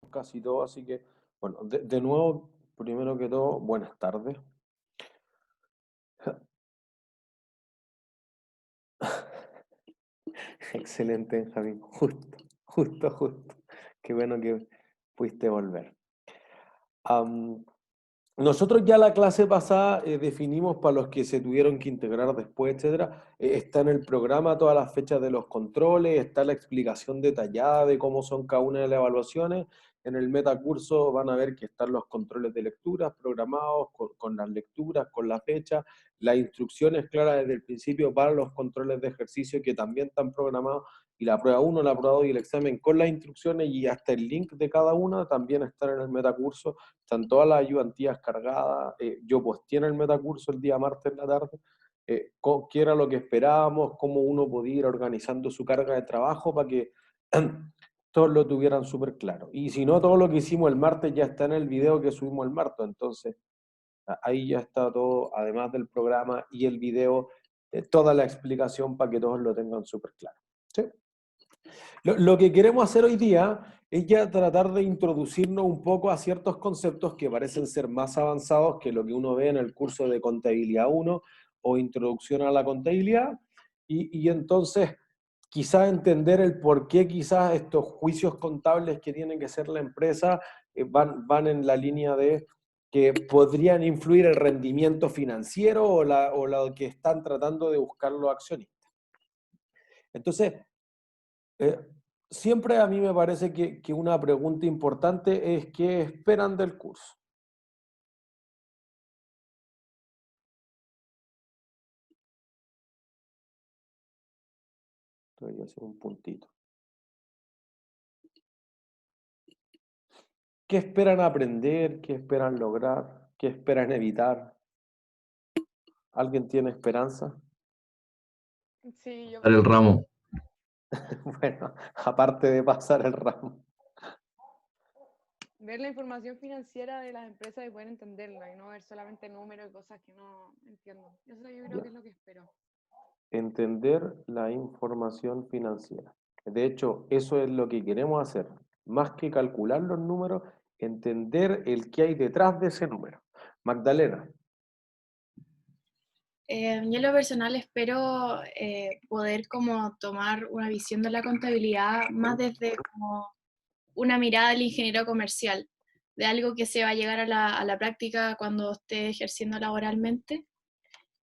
casi todo, así que, bueno, de nuevo, primero que todo, buenas tardes. Excelente, Benjamín, justo. Qué bueno que pudiste volver. Am, Nosotros ya la clase pasada definimos para los que se tuvieron que integrar después, etcétera. Está en el programa todas las fechas de los controles, está la explicación detallada de cómo son cada una de las evaluaciones. En el metacurso van a ver que están los controles de lecturas programados con las lecturas, con la fecha, las instrucciones claras desde el principio para los controles de ejercicio que también están programados, y la prueba 1, la prueba 2 y el examen con las instrucciones y hasta el link de cada una también están en el metacurso. Están todas las ayudantías cargadas. Yo posteé en el metacurso el día martes en la tarde qué era lo que esperábamos, cómo uno podía ir organizando su carga de trabajo para que todos lo tuvieran súper claro. Y si no, todo lo que hicimos el martes ya está en el video que subimos el martes. Entonces, ahí ya está todo, además del programa y el video, toda la explicación para que todos lo tengan súper claro. ¿Sí? Lo que queremos hacer hoy día es ya tratar de introducirnos un poco a ciertos conceptos que parecen ser más avanzados que lo que uno ve en el curso de Contabilidad 1 o Introducción a la Contabilidad, y entonces quizás entender el por qué quizás estos juicios contables que tiene que hacer la empresa van en la línea de que podrían influir el rendimiento financiero o lo que están tratando de buscar los accionistas. Entonces, eh, siempre a mí me parece que una pregunta importante es ¿qué esperan del curso? Entonces voy a hacer un puntito. ¿Qué esperan aprender? ¿Qué esperan lograr? ¿Qué esperan evitar? ¿Alguien tiene esperanza? Sí, yo Dar el ramo. Bueno, aparte de pasar el ramo. ver la información financiera de las empresas y poder entenderla y no ver solamente números y cosas que no entiendo. Eso yo creo Ya. que es lo que espero. Entender la información financiera. De hecho, eso es lo que queremos hacer. Más que calcular los números, entender el que hay detrás de ese número. Magdalena. Yo en lo personal espero poder como tomar una visión de la contabilidad más desde como una mirada del ingeniero comercial, de algo que se va a llegar a la práctica cuando esté ejerciendo laboralmente,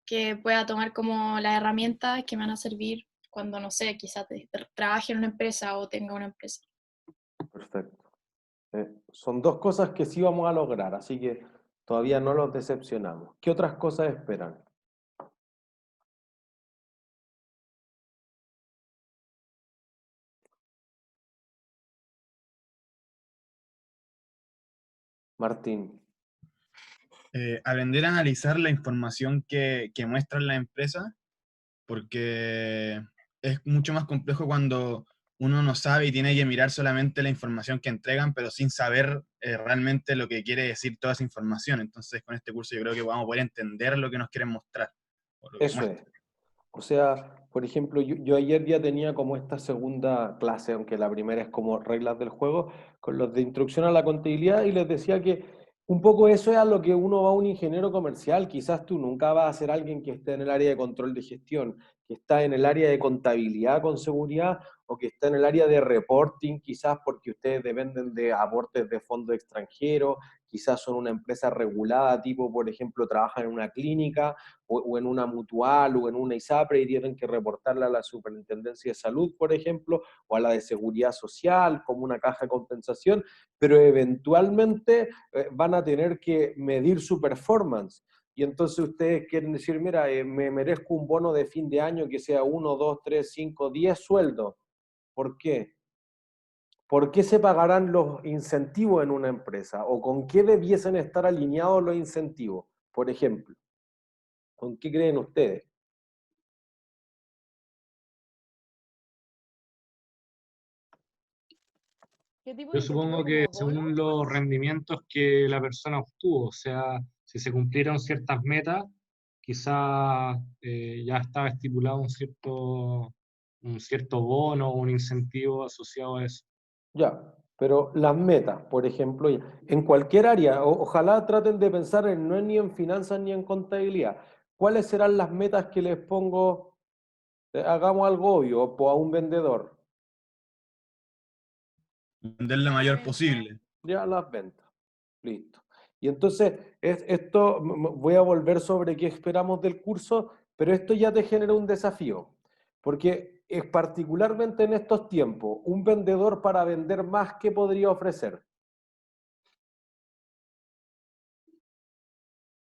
que pueda tomar como las herramientas que me van a servir cuando, no sé, quizás trabaje en una empresa o tenga una empresa. Perfecto. Son dos cosas que sí vamos a lograr, así que todavía no los decepcionamos. ¿Qué otras cosas esperan? Martín. Aprender a analizar la información que muestran las empresas, porque es mucho más complejo cuando uno no sabe y tiene que mirar solamente la información que entregan, pero sin saber realmente lo que quiere decir toda esa información. Entonces, con este curso yo creo que vamos a poder entender lo que nos quieren mostrar, o lo que Eso muestran. es. O sea, por ejemplo, yo ayer ya tenía como esta segunda clase, aunque la primera es como reglas del juego, con los de introducción a la contabilidad, y les decía que un poco eso es a lo que uno va a un ingeniero comercial. Quizás tú nunca vas a ser alguien que esté en el área de control de gestión, que está en el área de contabilidad con seguridad, o que está en el área de reporting, quizás porque ustedes dependen de aportes de fondos extranjeros, quizás son una empresa regulada, tipo, por ejemplo, trabajan en una clínica, o en una mutual o en una ISAPRE y tienen que reportarla a la Superintendencia de Salud, por ejemplo, o a la de Seguridad Social como una caja de compensación, pero eventualmente van a tener que medir su performance. Y entonces ustedes quieren decir, mira, me merezco un bono de fin de año que sea 1, 2, 3, 5, 10 sueldos. ¿Por qué? ¿Por qué se pagarán los incentivos en una empresa? ¿O con qué debiesen estar alineados los incentivos? Por ejemplo, ¿con qué creen ustedes? ¿Qué tipo de Yo incentivo supongo que como bono? según los rendimientos que la persona obtuvo, o sea, si se cumplieron ciertas metas, quizá ya estaba estipulado un cierto bono o un incentivo asociado a eso. Ya, Pero las metas, por ejemplo, en cualquier área, ojalá traten de pensar en no es ni en finanzas ni en contabilidad. ¿Cuáles serán las metas que les pongo? Hagamos algo obvio, pues a un vendedor. Vender lo mayor Venta. posible. Ya las ventas. Listo. Y entonces, esto voy a volver sobre qué esperamos del curso, pero esto ya te genera un desafío, porque es particularmente en estos tiempos, un vendedor para vender más, ¿qué podría ofrecer?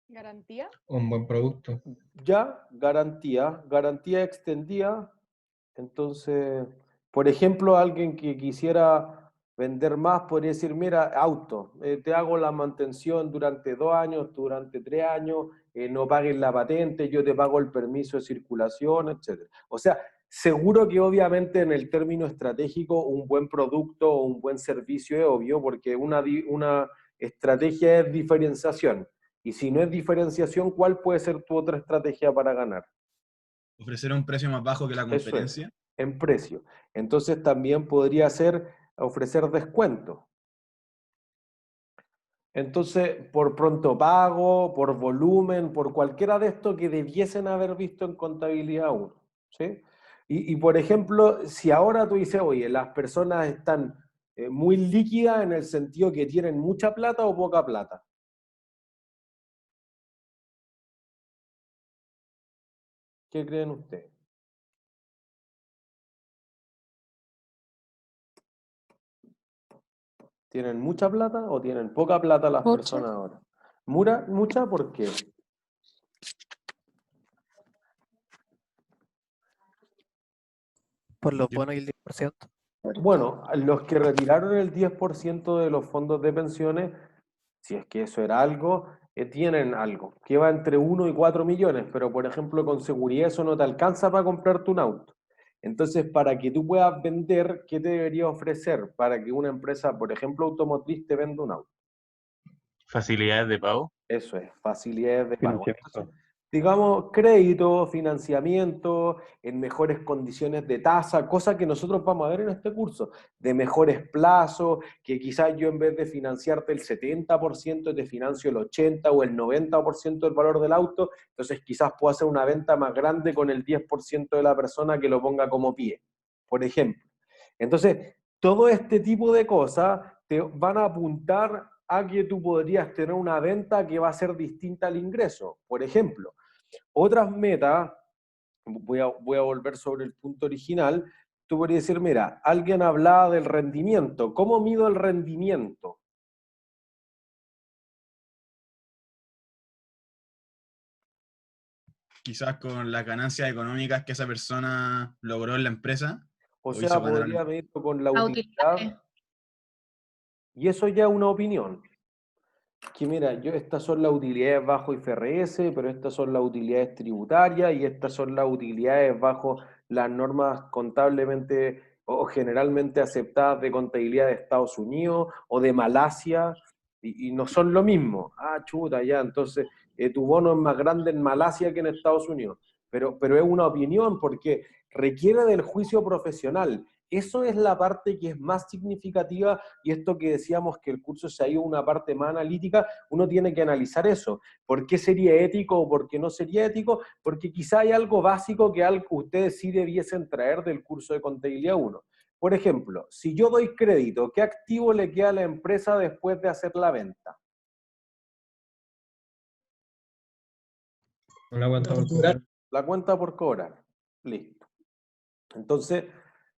¿Garantía? Un buen producto. Ya, garantía extendida. Entonces, por ejemplo, alguien que quisiera vender más podría decir, mira, auto, te hago la mantención durante 2 años, durante 3 años, no pagues la patente, yo te pago el permiso de circulación, etc. O sea, seguro que obviamente en el término estratégico un buen producto o un buen servicio es obvio, porque una estrategia es diferenciación. Y si no es diferenciación, ¿cuál puede ser tu otra estrategia para ganar? Ofrecer un precio más bajo que la Eso es, competencia. en precio. Entonces también podría ser ofrecer descuento. Entonces, por pronto pago, por volumen, por cualquiera de estos que debiesen haber visto en contabilidad 1. ¿Sí? Por ejemplo, si ahora tú dices, oye, las personas están muy líquidas en el sentido que tienen mucha plata o poca plata. ¿Qué creen ustedes? ¿Tienen mucha plata o tienen poca plata las Mucha. personas ahora? ¿Mucha? ¿Por qué? Por los Yo- bonos y el 10%. Bueno, los que retiraron el 10% de los fondos de pensiones, si es que eso era algo, tienen algo, que va entre 1 y 4 millones, pero por ejemplo con seguridad eso no te alcanza para comprarte un auto. Entonces, para que tú puedas vender, ¿qué te debería ofrecer para que una empresa, por ejemplo, automotriz, te venda un auto? Facilidades de pago. Eso es, facilidades de pago. Entonces, Financiamiento. digamos, crédito, financiamiento, en mejores condiciones de tasa, cosa que nosotros vamos a ver en este curso, de mejores plazos, que quizás yo en vez de financiarte el 70% te financio el 80% o el 90% del valor del auto, entonces quizás puedo hacer una venta más grande con el 10% de la persona que lo ponga como pie, por ejemplo. Entonces, todo este tipo de cosas te van a apuntar a que tú podrías tener una venta que va a ser distinta al ingreso. Por ejemplo, otras metas, voy a volver sobre el punto original, tú podrías decir, mira, alguien hablaba del rendimiento. ¿Cómo mido el rendimiento? Quizás con las ganancias económicas que esa persona logró en la empresa, O lo hizo sea, ganar a la podría empresa. medirlo con la La utilidad. utilidad. Y eso ya es una opinión. Que mira, estas son las utilidades bajo IFRS, pero estas son las utilidades tributarias y estas son las utilidades bajo las normas contablemente o generalmente aceptadas de contabilidad de Estados Unidos o de Malasia, y no son lo mismo. Ah, chuta, ya, entonces tu bono es más grande en Malasia que en Estados Unidos. Pero es una opinión porque requiere del juicio profesional. Eso es la parte que es más significativa, y esto que decíamos que el curso se ha ido a una parte más analítica, uno tiene que analizar eso. ¿Por qué sería ético o por qué no sería ético? Porque quizá hay algo básico que ustedes sí debiesen traer del curso de Contabilidad 1. Por ejemplo, si yo doy crédito, ¿qué activo le queda a la empresa después de hacer la venta? Una cuenta por cobrar. La cuenta por cobrar. Listo. Entonces,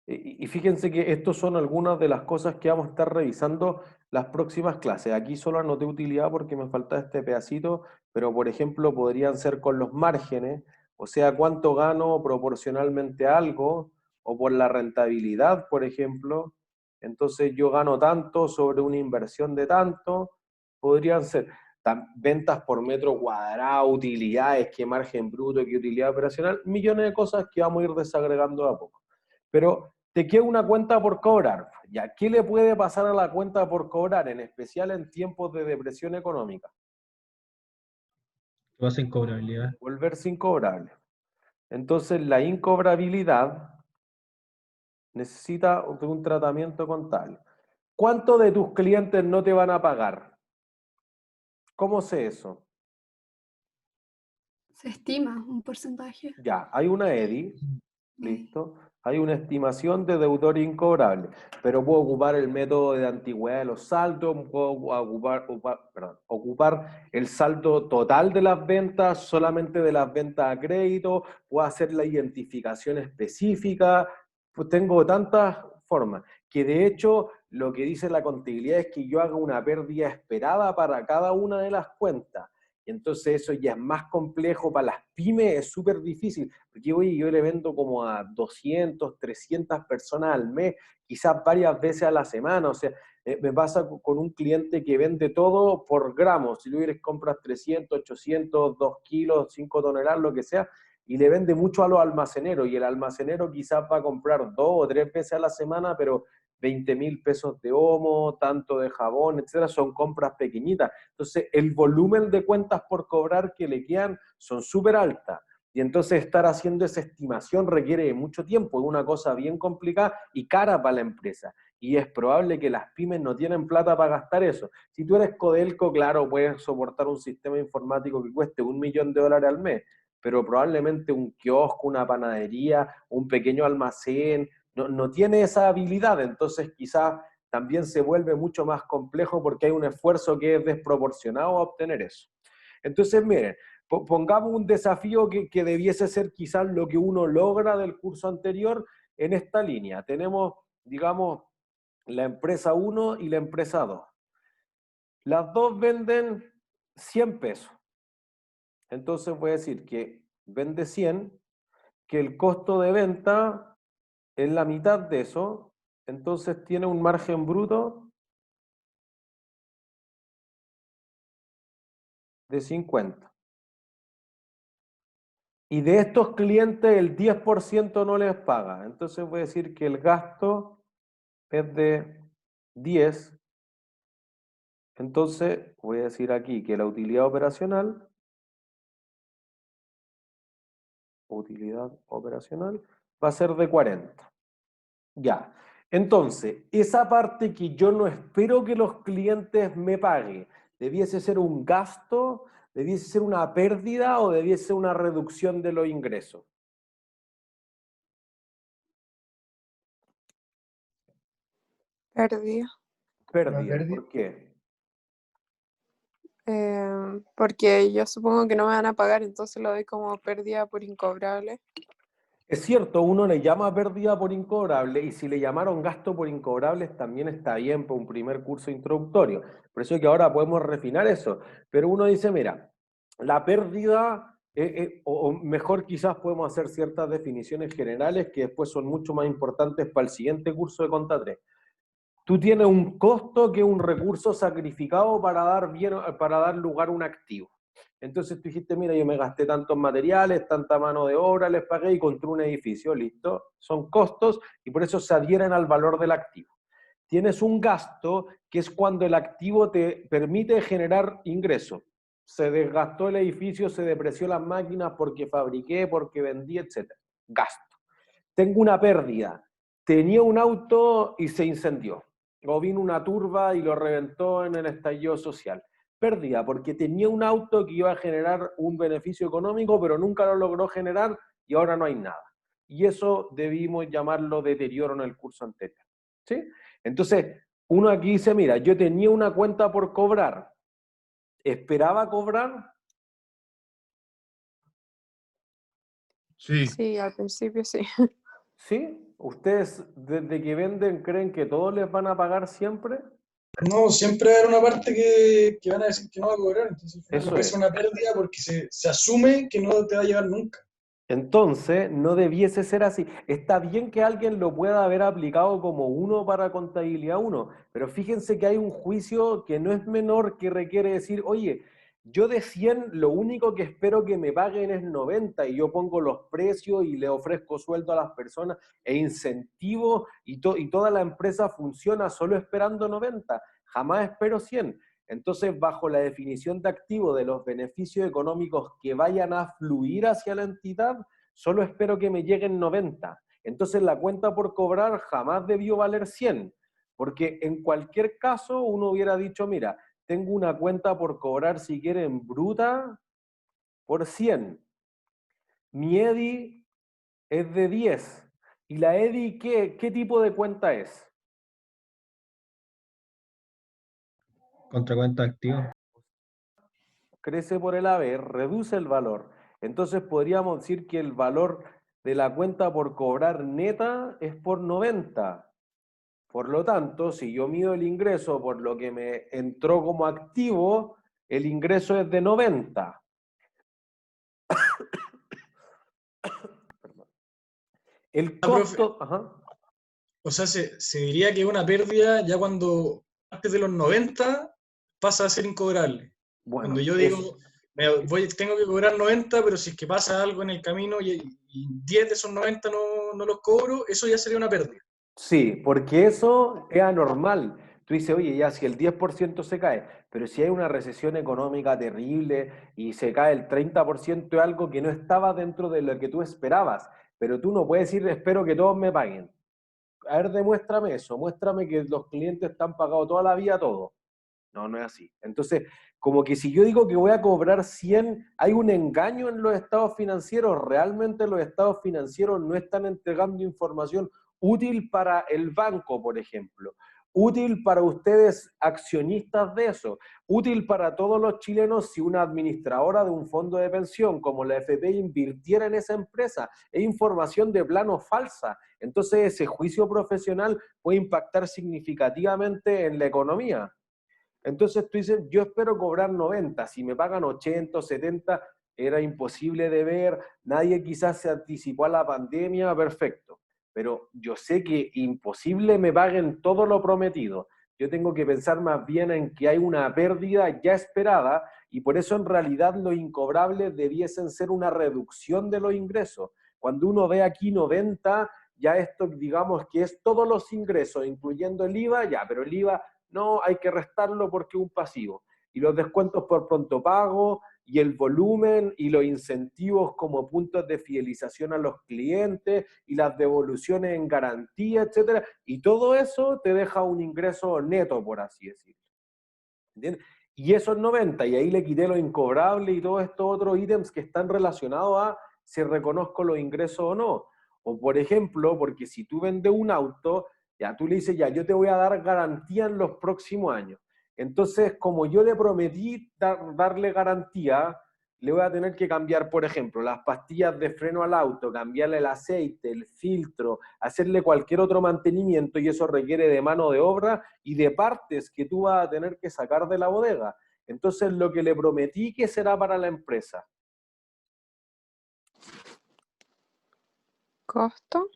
y fíjense que estos son algunas de las cosas que vamos a estar revisando las próximas clases. Aquí solo anoté utilidad porque me falta este pedacito, pero por ejemplo podrían ser con los márgenes, o sea, cuánto gano proporcionalmente a algo, o por la rentabilidad, por ejemplo. Entonces yo gano tanto sobre una inversión de tanto, podrían ser ventas por metro cuadrado, utilidades, qué margen bruto, qué utilidad operacional, millones de cosas que vamos a ir desagregando a poco. Pero te queda una cuenta por cobrar. ¿Ya? ¿Qué le puede pasar a la cuenta por cobrar, en especial en tiempos de depresión económica? Lo hacen cobrabilidad. Volverse incobrable. Entonces la incobrabilidad necesita de un tratamiento contable. ¿Cuántos de tus clientes no te van a pagar? ¿Cómo sé eso? Se estima un porcentaje. Ya, hay una EDI, listo. Hay una estimación de deudor incobrable, pero puedo ocupar el método de antigüedad de los saldos, puedo ocupar el saldo total de las ventas, solamente de las ventas a crédito, puedo hacer la identificación específica, pues tengo tantas formas, que de hecho lo que dice la contabilidad es que yo haga una pérdida esperada para cada una de las cuentas. Y entonces eso ya es más complejo para las pymes, es súper difícil, porque oye, yo le vendo como a 200, 300 personas al mes, quizás varias veces a la semana, o sea, me pasa con un cliente que vende todo por gramos, si tú quieres compras 300, 800, 2 kilos, 5 toneladas, lo que sea, y le vende mucho a los almaceneros, y el almacenero quizás va a comprar 2 o 3 veces a la semana, pero 20.000 pesos de omo, tanto de jabón, etcétera, son compras pequeñitas. Entonces, el volumen de cuentas por cobrar que le quedan son súper altas. Y entonces estar haciendo esa estimación requiere de mucho tiempo, es una cosa bien complicada y cara para la empresa. Y es probable que las pymes no tienen plata para gastar eso. Si tú eres Codelco, claro, puedes soportar un sistema informático que cueste $1.000.000 al mes, pero probablemente un kiosco, una panadería, un pequeño almacén, no tiene esa habilidad, entonces quizás también se vuelve mucho más complejo porque hay un esfuerzo que es desproporcionado a obtener eso. Entonces, miren, pongamos un desafío que debiese ser quizás lo que uno logra del curso anterior en esta línea. Tenemos, digamos, la empresa 1 y la empresa 2. Las dos venden 100 pesos. Entonces voy a decir que vende 100, que el costo de venta es la mitad de eso, entonces tiene un margen bruto de 50. Y de estos clientes el 10% no les paga. Entonces voy a decir que el gasto es de 10. Entonces voy a decir aquí que la utilidad operacional va a ser de 40. Ya. Entonces, esa parte que yo no espero que los clientes me paguen, ¿debiese ser un gasto, debiese ser una pérdida o debiese ser una reducción de los ingresos? Pérdida. Pérdida, ¿por qué? Porque yo supongo que no me van a pagar, entonces lo doy como pérdida por incobrable. Es cierto, uno le llama pérdida por incobrable y si le llamaron gasto por incobrables también está bien por un primer curso introductorio. Por eso es que ahora podemos refinar eso. Pero uno dice, mira, la pérdida, o mejor quizás podemos hacer ciertas definiciones generales que después son mucho más importantes para el siguiente curso de Conta 3. Tú tienes un costo que es un recurso sacrificado para dar lugar a un activo. Entonces tú dijiste, mira, yo me gasté tantos materiales, tanta mano de obra, les pagué y construí un edificio, listo. Son costos y por eso se adhieren al valor del activo. Tienes un gasto que es cuando el activo te permite generar ingresos. Se desgastó el edificio, se depreció las máquinas porque fabriqué, porque vendí, etc. Gasto. Tengo una pérdida. Tenía un auto y se incendió. O vino una turba y lo reventó en el estallido social. Pérdida, porque tenía un auto que iba a generar un beneficio económico, pero nunca lo logró generar y ahora no hay nada. Y eso debimos llamarlo deterioro en el curso anterior. ¿Sí? Entonces, uno aquí dice, mira, yo tenía una cuenta por cobrar. ¿Esperaba cobrar? Sí, Sí, al principio sí. ¿Sí? ¿Ustedes desde que venden creen que todos les van a pagar siempre? No, siempre va a haber una parte que van a decir que no va a cobrar, entonces al final Eso puede es. ser una pérdida porque se asume que no te va a llegar nunca. Entonces, no debiese ser así. Está bien que alguien lo pueda haber aplicado como 1 para contabilidad 1, pero fíjense que hay un juicio que no es menor que requiere decir, oye, yo de 100 lo único que espero que me paguen es 90 y yo pongo los precios y le ofrezco sueldo a las personas e incentivo y toda la empresa funciona solo esperando 90. Jamás espero 100. Entonces, bajo la definición de activo de los beneficios económicos que vayan a fluir hacia la entidad, solo espero que me lleguen 90. Entonces, la cuenta por cobrar jamás debió valer 100. Porque en cualquier caso uno hubiera dicho, mira, tengo una cuenta por cobrar si quieren bruta por 100. Mi EDI es de 10. ¿Y la EDI qué tipo de cuenta es? Contra cuenta activa. Crece por el haber, reduce el valor. Entonces podríamos decir que el valor de la cuenta por cobrar neta es por 90. Por lo tanto, si yo mido el ingreso por lo que me entró como activo, el ingreso es de 90. El costo... Ajá. O sea, se diría que una pérdida ya cuando antes de los 90 pasa a ser incobrable. Bueno, cuando yo digo, tengo que cobrar 90, pero si es que pasa algo en el camino y 10 de esos 90 no los cobro, eso ya sería una pérdida. Sí, porque eso es anormal. Tú dices, oye, ya si el 10% se cae, pero si hay una recesión económica terrible y se cae el 30% es algo que no estaba dentro de lo que tú esperabas, pero tú no puedes decir, espero que todos me paguen. A ver, demuéstrame eso, muéstrame que los clientes están pagados toda la vida todo. No, no es así. Entonces, como que si yo digo que voy a cobrar 100, hay un engaño en los estados financieros. Realmente los estados financieros no están entregando información útil para el banco, por ejemplo. Útil para ustedes accionistas de eso. Útil para todos los chilenos si una administradora de un fondo de pensión como la FP invirtiera en esa empresa. Es información de plano falsa. Entonces ese juicio profesional puede impactar significativamente en la economía. Entonces tú dices, yo espero cobrar 90, si me pagan 80 o 70, era imposible de ver, nadie quizás se anticipó a la pandemia, perfecto. Pero yo sé que imposible me paguen todo lo prometido. Yo tengo que pensar más bien en que hay una pérdida ya esperada y por eso en realidad los incobrables debiesen ser una reducción de los ingresos. Cuando uno ve aquí 90, ya esto digamos que es todos los ingresos, incluyendo el IVA, ya, pero el IVA no, hay que restarlo porque es un pasivo. Y los descuentos por pronto pago, y el volumen, y los incentivos como puntos de fidelización a los clientes, y las devoluciones en garantía, etcétera. Y todo eso te deja un ingreso neto, por así decirlo. ¿Entiendes? Y eso es 90, y ahí le quité lo incobrable y todos estos otros ítems que están relacionados a si reconozco los ingresos o no. O por ejemplo, porque si tú vendes un auto, ya tú le dices, ya, yo te voy a dar garantía en los próximos años. Entonces, como yo le prometí darle garantía, le voy a tener que cambiar, por ejemplo, las pastillas de freno al auto, cambiarle el aceite, el filtro, hacerle cualquier otro mantenimiento y eso requiere de mano de obra y de partes que tú vas a tener que sacar de la bodega. Entonces, lo que le prometí que será para la empresa. ¿Costo?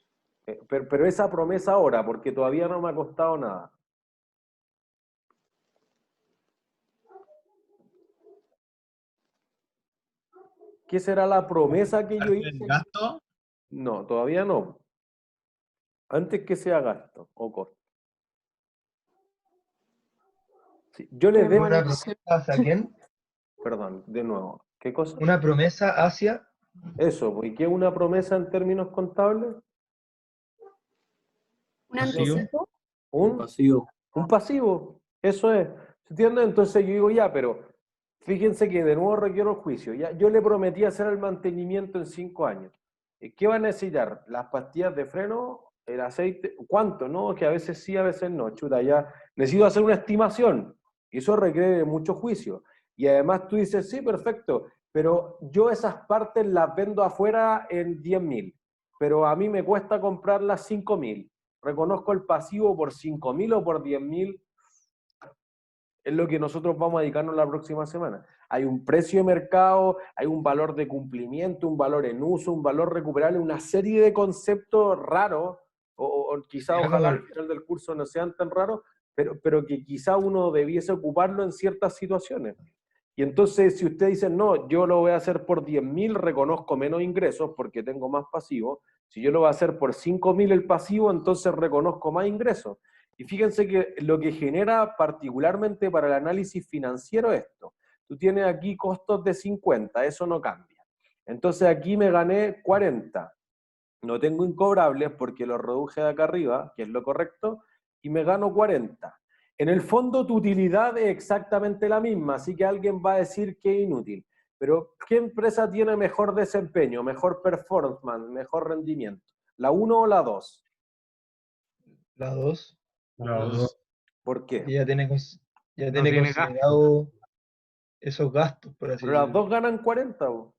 Pero esa promesa ahora, porque todavía no me ha costado nada. ¿Qué será la promesa que yo hice? ¿El gasto? No, todavía no. Antes que sea gasto o costo. Sí, yo le debo... Bueno, ¿Una promesa hacia quién? Perdón, de nuevo. ¿Qué cosa? ¿Una promesa hacia? Eso, ¿y qué es una promesa en términos contables? ¿Un Pasivo. anticipo? Un pasivo. Un pasivo, eso es. ¿Se entiende? Entonces yo digo, ya, pero fíjense que de nuevo requiero el juicio. Ya, yo le prometí hacer el mantenimiento en 5 años. ¿Qué va a necesitar? ¿Las pastillas de freno? ¿El aceite? ¿Cuánto? No, que a veces sí, a veces no. Chuta, ya necesito hacer una estimación. Y eso requiere mucho juicio. Y además tú dices, sí, perfecto, pero yo esas partes las vendo afuera en 10.000, pero a mí me cuesta comprarlas 5.000. Reconozco el pasivo por 5.000 o por 10.000. Es lo que nosotros vamos a dedicarnos la próxima semana. Hay un precio de mercado, hay un valor de cumplimiento, un valor en uso, un valor recuperable, una serie de conceptos raros, o quizá ojalá al final del curso no sean tan raros, pero que quizá uno debiese ocuparlo en ciertas situaciones. Y entonces, si usted dice, no, yo lo voy a hacer por 10.000, reconozco menos ingresos porque tengo más pasivo. Si yo lo voy a hacer por 5.000 el pasivo, entonces reconozco más ingresos. Y fíjense que lo que genera particularmente para el análisis financiero es esto. Tú tienes aquí costos de 50, eso no cambia. Entonces aquí me gané 40. No tengo incobrables porque los reduje de acá arriba, que es lo correcto, y me gano 40. En el fondo tu utilidad es exactamente la misma, así que alguien va a decir que es inútil. Pero ¿qué empresa tiene mejor desempeño, mejor performance, mejor rendimiento? ¿La 1 o la 2? La 2. Los- ¿Por qué? Ya tiene, ya No tiene tiene gasto. considerado esos gastos, por así Pero las decirlo. dos ganan 40, po.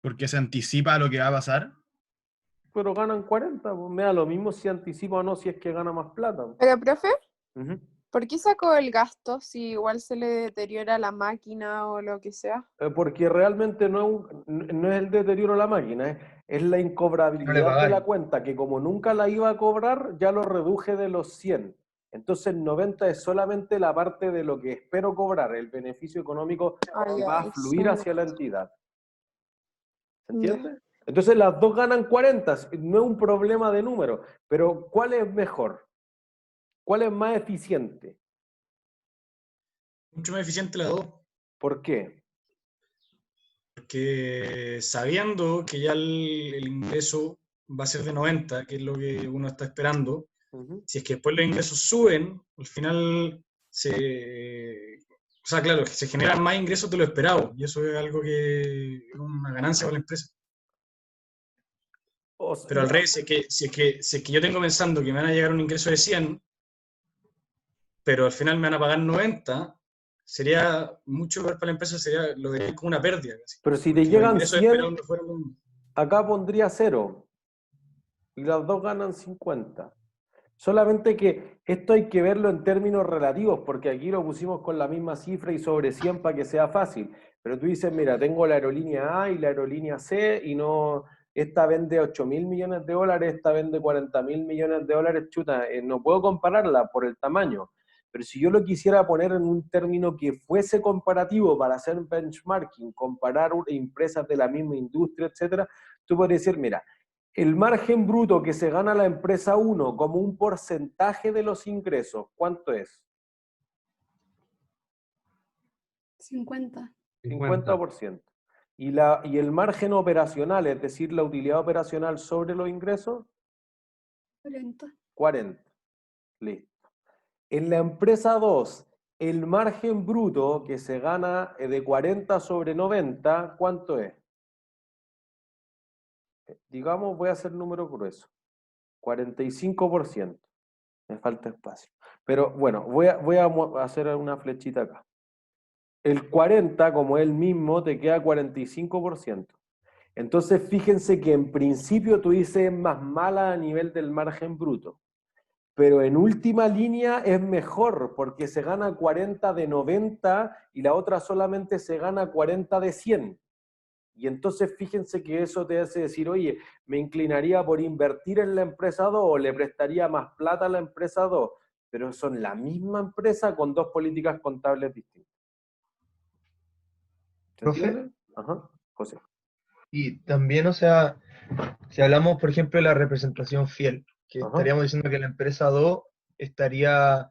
Porque se anticipa lo que va a pasar. Pero ganan 40, pues me da lo mismo si anticipa o no, si es que gana más plata. Pero, profe, Ujú. ¿por qué sacó el gasto si igual se le deteriora la máquina o lo que sea? Porque realmente no es el deterioro de la máquina, es la No le incobrabilidad de la pagáis. cuenta, que como nunca la iba a cobrar, ya lo reduje de los 100. Entonces 90 es solamente la parte de lo que espero cobrar, el beneficio económico Ah, que ya, va a fluir hacia la excelente. entidad. ¿Se Ya. entiende? Entonces las dos ganan 40, no es un problema de número, pero ¿cuál es mejor? ¿Cuál es más eficiente? Mucho más eficiente la 2, ¿Por qué? porque sabiendo que ya el ingreso va a ser de 90, que es lo que uno está esperando, Ujú. si es que después los ingresos suben, al final o sea, claro, se generan más ingresos de lo esperado, y eso es algo que es una ganancia para la empresa. O sea, Pero al ya, revés, si es que yo tengo pensando que me van a llegar un ingreso de 100, pero al final me van a pagar 90, sería mucho peor para la empresa, lo vería como una pérdida casi. pero si te Porque los llegan ingresos 100, esperados no fueron. acá pondría 0 y las dos ganan 50. Solamente que esto hay que verlo en términos relativos, porque aquí lo pusimos con la misma cifra y sobre 100 para que sea fácil. Pero tú dices, mira, tengo la aerolínea A y la aerolínea C y no, esta vende 8.000 millones de dólares, esta vende 40.000 millones de dólares, chuta, no puedo compararla por el tamaño. Pero si yo lo quisiera poner en un término que fuese comparativo para hacer benchmarking, comparar empresas de la misma industria, etcétera, tú podrías decir, mira, el margen bruto que se gana la empresa 1 como un porcentaje de los ingresos, ¿cuánto es? 50. 50%. ¿Y el margen operacional, es decir, la utilidad operacional sobre los ingresos? 40. 40. Listo. En la empresa 2, el margen bruto que se gana de 40 sobre 90, ¿cuánto es? Digamos, voy a hacer número grueso. 45%. Me falta espacio. Pero bueno, voy a hacer una flechita acá. El 40, como él mismo, te queda 45%. Entonces, fíjense que en principio tú dices más mala a nivel del margen bruto. Pero en última línea es mejor, porque se gana 40 de 90 y la otra solamente se gana 40 de 100. Y entonces fíjense que eso te hace decir, oye, me inclinaría por invertir en la empresa 2 o le prestaría más plata a la empresa 2, pero son la misma empresa con dos políticas contables distintas. ¿Se Profe, entiende? Ajá, José. y también, o sea, si hablamos, por ejemplo, de la representación fiel, que Ajá. estaríamos diciendo que la empresa 2 estaría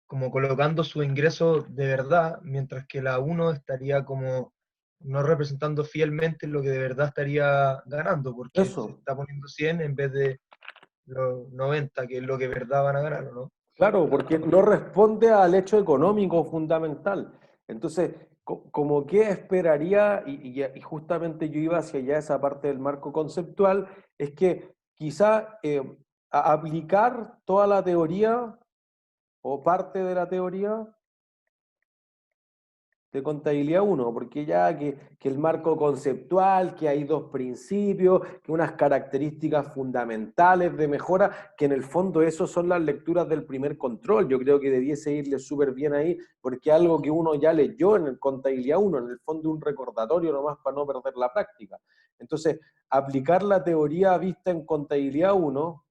como colocando su ingreso de verdad, mientras que la 1 estaría como no representando fielmente lo que de verdad estaría ganando, porque se Eso, está poniendo 100 en vez de los 90, que es lo que de verdad van a ganar, ¿o no? claro, porque no responde al hecho económico fundamental. Entonces, como que esperaría, y justamente yo iba hacia allá esa parte del marco conceptual, es que quizá aplicar toda la teoría o parte de la teoría de contabilidad 1, porque ya que el marco conceptual, que hay dos principios, que unas características fundamentales de mejora, que en el fondo eso son las lecturas del primer control. Yo creo que debiese irle súper bien ahí, porque algo que uno ya leyó en el contabilidad 1, en el fondo un recordatorio nomás para no perder la práctica. Entonces, aplicar la teoría vista en contabilidad 1,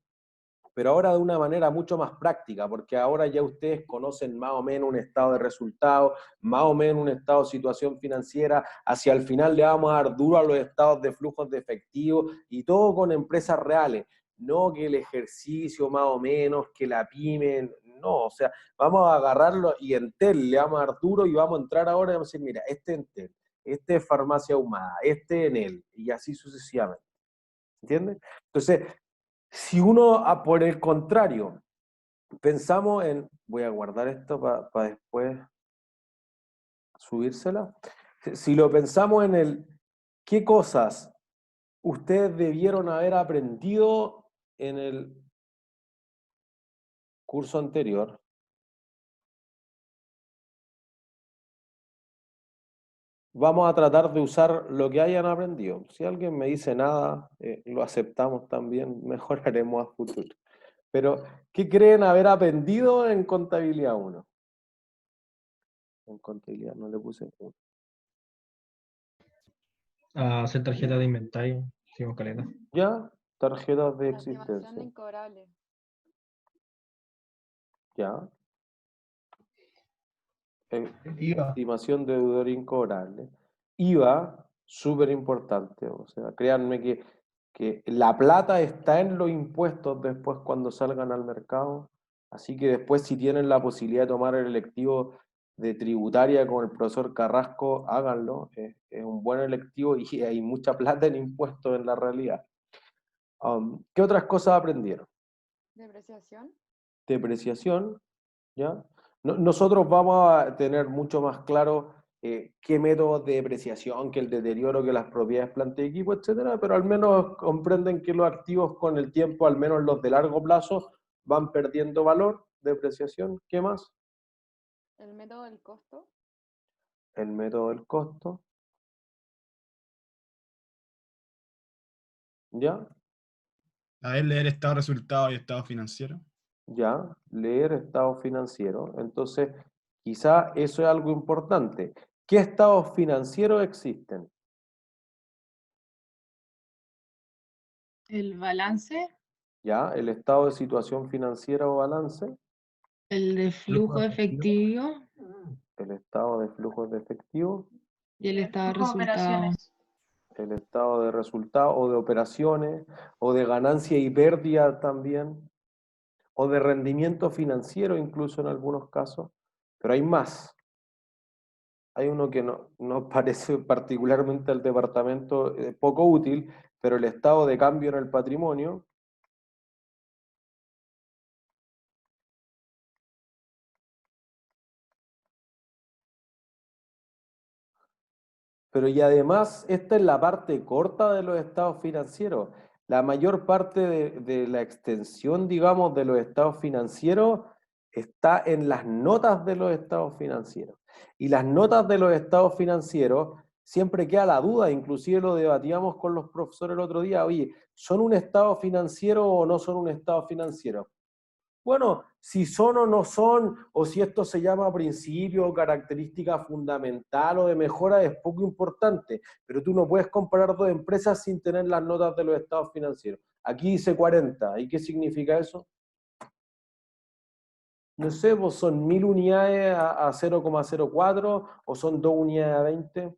pero ahora de una manera mucho más práctica, porque ahora ya ustedes conocen más o menos un estado de resultados, más o menos un estado de situación financiera, hacia el final le vamos a dar duro a los estados de flujos de efectivo, y todo con empresas reales, no que el ejercicio más o menos, que la pyme, no, o sea, vamos a agarrarlo y Entel le vamos a dar duro y vamos a entrar ahora y vamos a decir, mira, este Entel, este es Farmacia Ahumada, este Enel, y así sucesivamente, ¿entiendes? Entonces, si uno, por el contrario, pensamos en, voy a guardar esto para después subírsela. Si lo pensamos en qué cosas ustedes debieron haber aprendido en el curso anterior, vamos a tratar de usar lo que hayan aprendido. Si alguien me dice nada, lo aceptamos también, mejoraremos a futuro. Pero, ¿qué creen haber aprendido en contabilidad 1? En contabilidad no le puse 1. A hacer tarjeta de inventario. Hicimos caleta. ¿Ya? Tarjetas de La estimación de existencia. incobrables. ¿Ya? IVA. Estimación de deudor incobrable. IVA, súper importante. O sea, créanme que la plata está en los impuestos después cuando salgan al mercado. Así que después, si tienen la posibilidad de tomar el electivo de tributaria con el profesor Carrasco, háganlo. Es un buen electivo y hay mucha plata en impuestos en la realidad. ¿Qué otras cosas aprendieron? Depreciación. Depreciación, ¿ya? Nosotros vamos a tener mucho más claro qué métodos de depreciación, que el deterioro, que las propiedades, planta de equipo, etcétera, pero al menos comprenden que los activos con el tiempo, al menos los de largo plazo, van perdiendo valor. Depreciación, ¿qué más? El método del costo. El método del costo. ¿Ya? A ver, leer estado de resultado y estado financiero. Ya, leer estado financiero. Entonces, quizá eso es algo importante. ¿Qué estados financieros existen? El balance, ¿Ya? El estado de situación financiera o balance. el de flujo efectivo El estado de flujos de efectivo. y el estado de Flujo de operaciones. El estado de resultados o de operaciones, o de ganancia y pérdida también, o de rendimiento financiero incluso en algunos casos, pero hay más. Hay uno que nos parece particularmente al departamento poco útil, pero el estado de cambio en el patrimonio. Pero y además, esta es la parte corta de los estados financieros. La mayor parte de la extensión, digamos, de los estados financieros está en las notas de los estados financieros. Y las notas de los estados financieros, siempre queda la duda, inclusive lo debatíamos con los profesores el otro día, oye, ¿son un estado financiero o no son un estado financiero? Bueno, si son o no son, o si esto se llama principio o característica fundamental o de mejora, es poco importante, pero tú no puedes comparar dos empresas sin tener las notas de los estados financieros. Aquí dice 40, ¿y qué significa eso? No sé, pues son 1000 unidades a 0,04 o son 2 unidades a 20.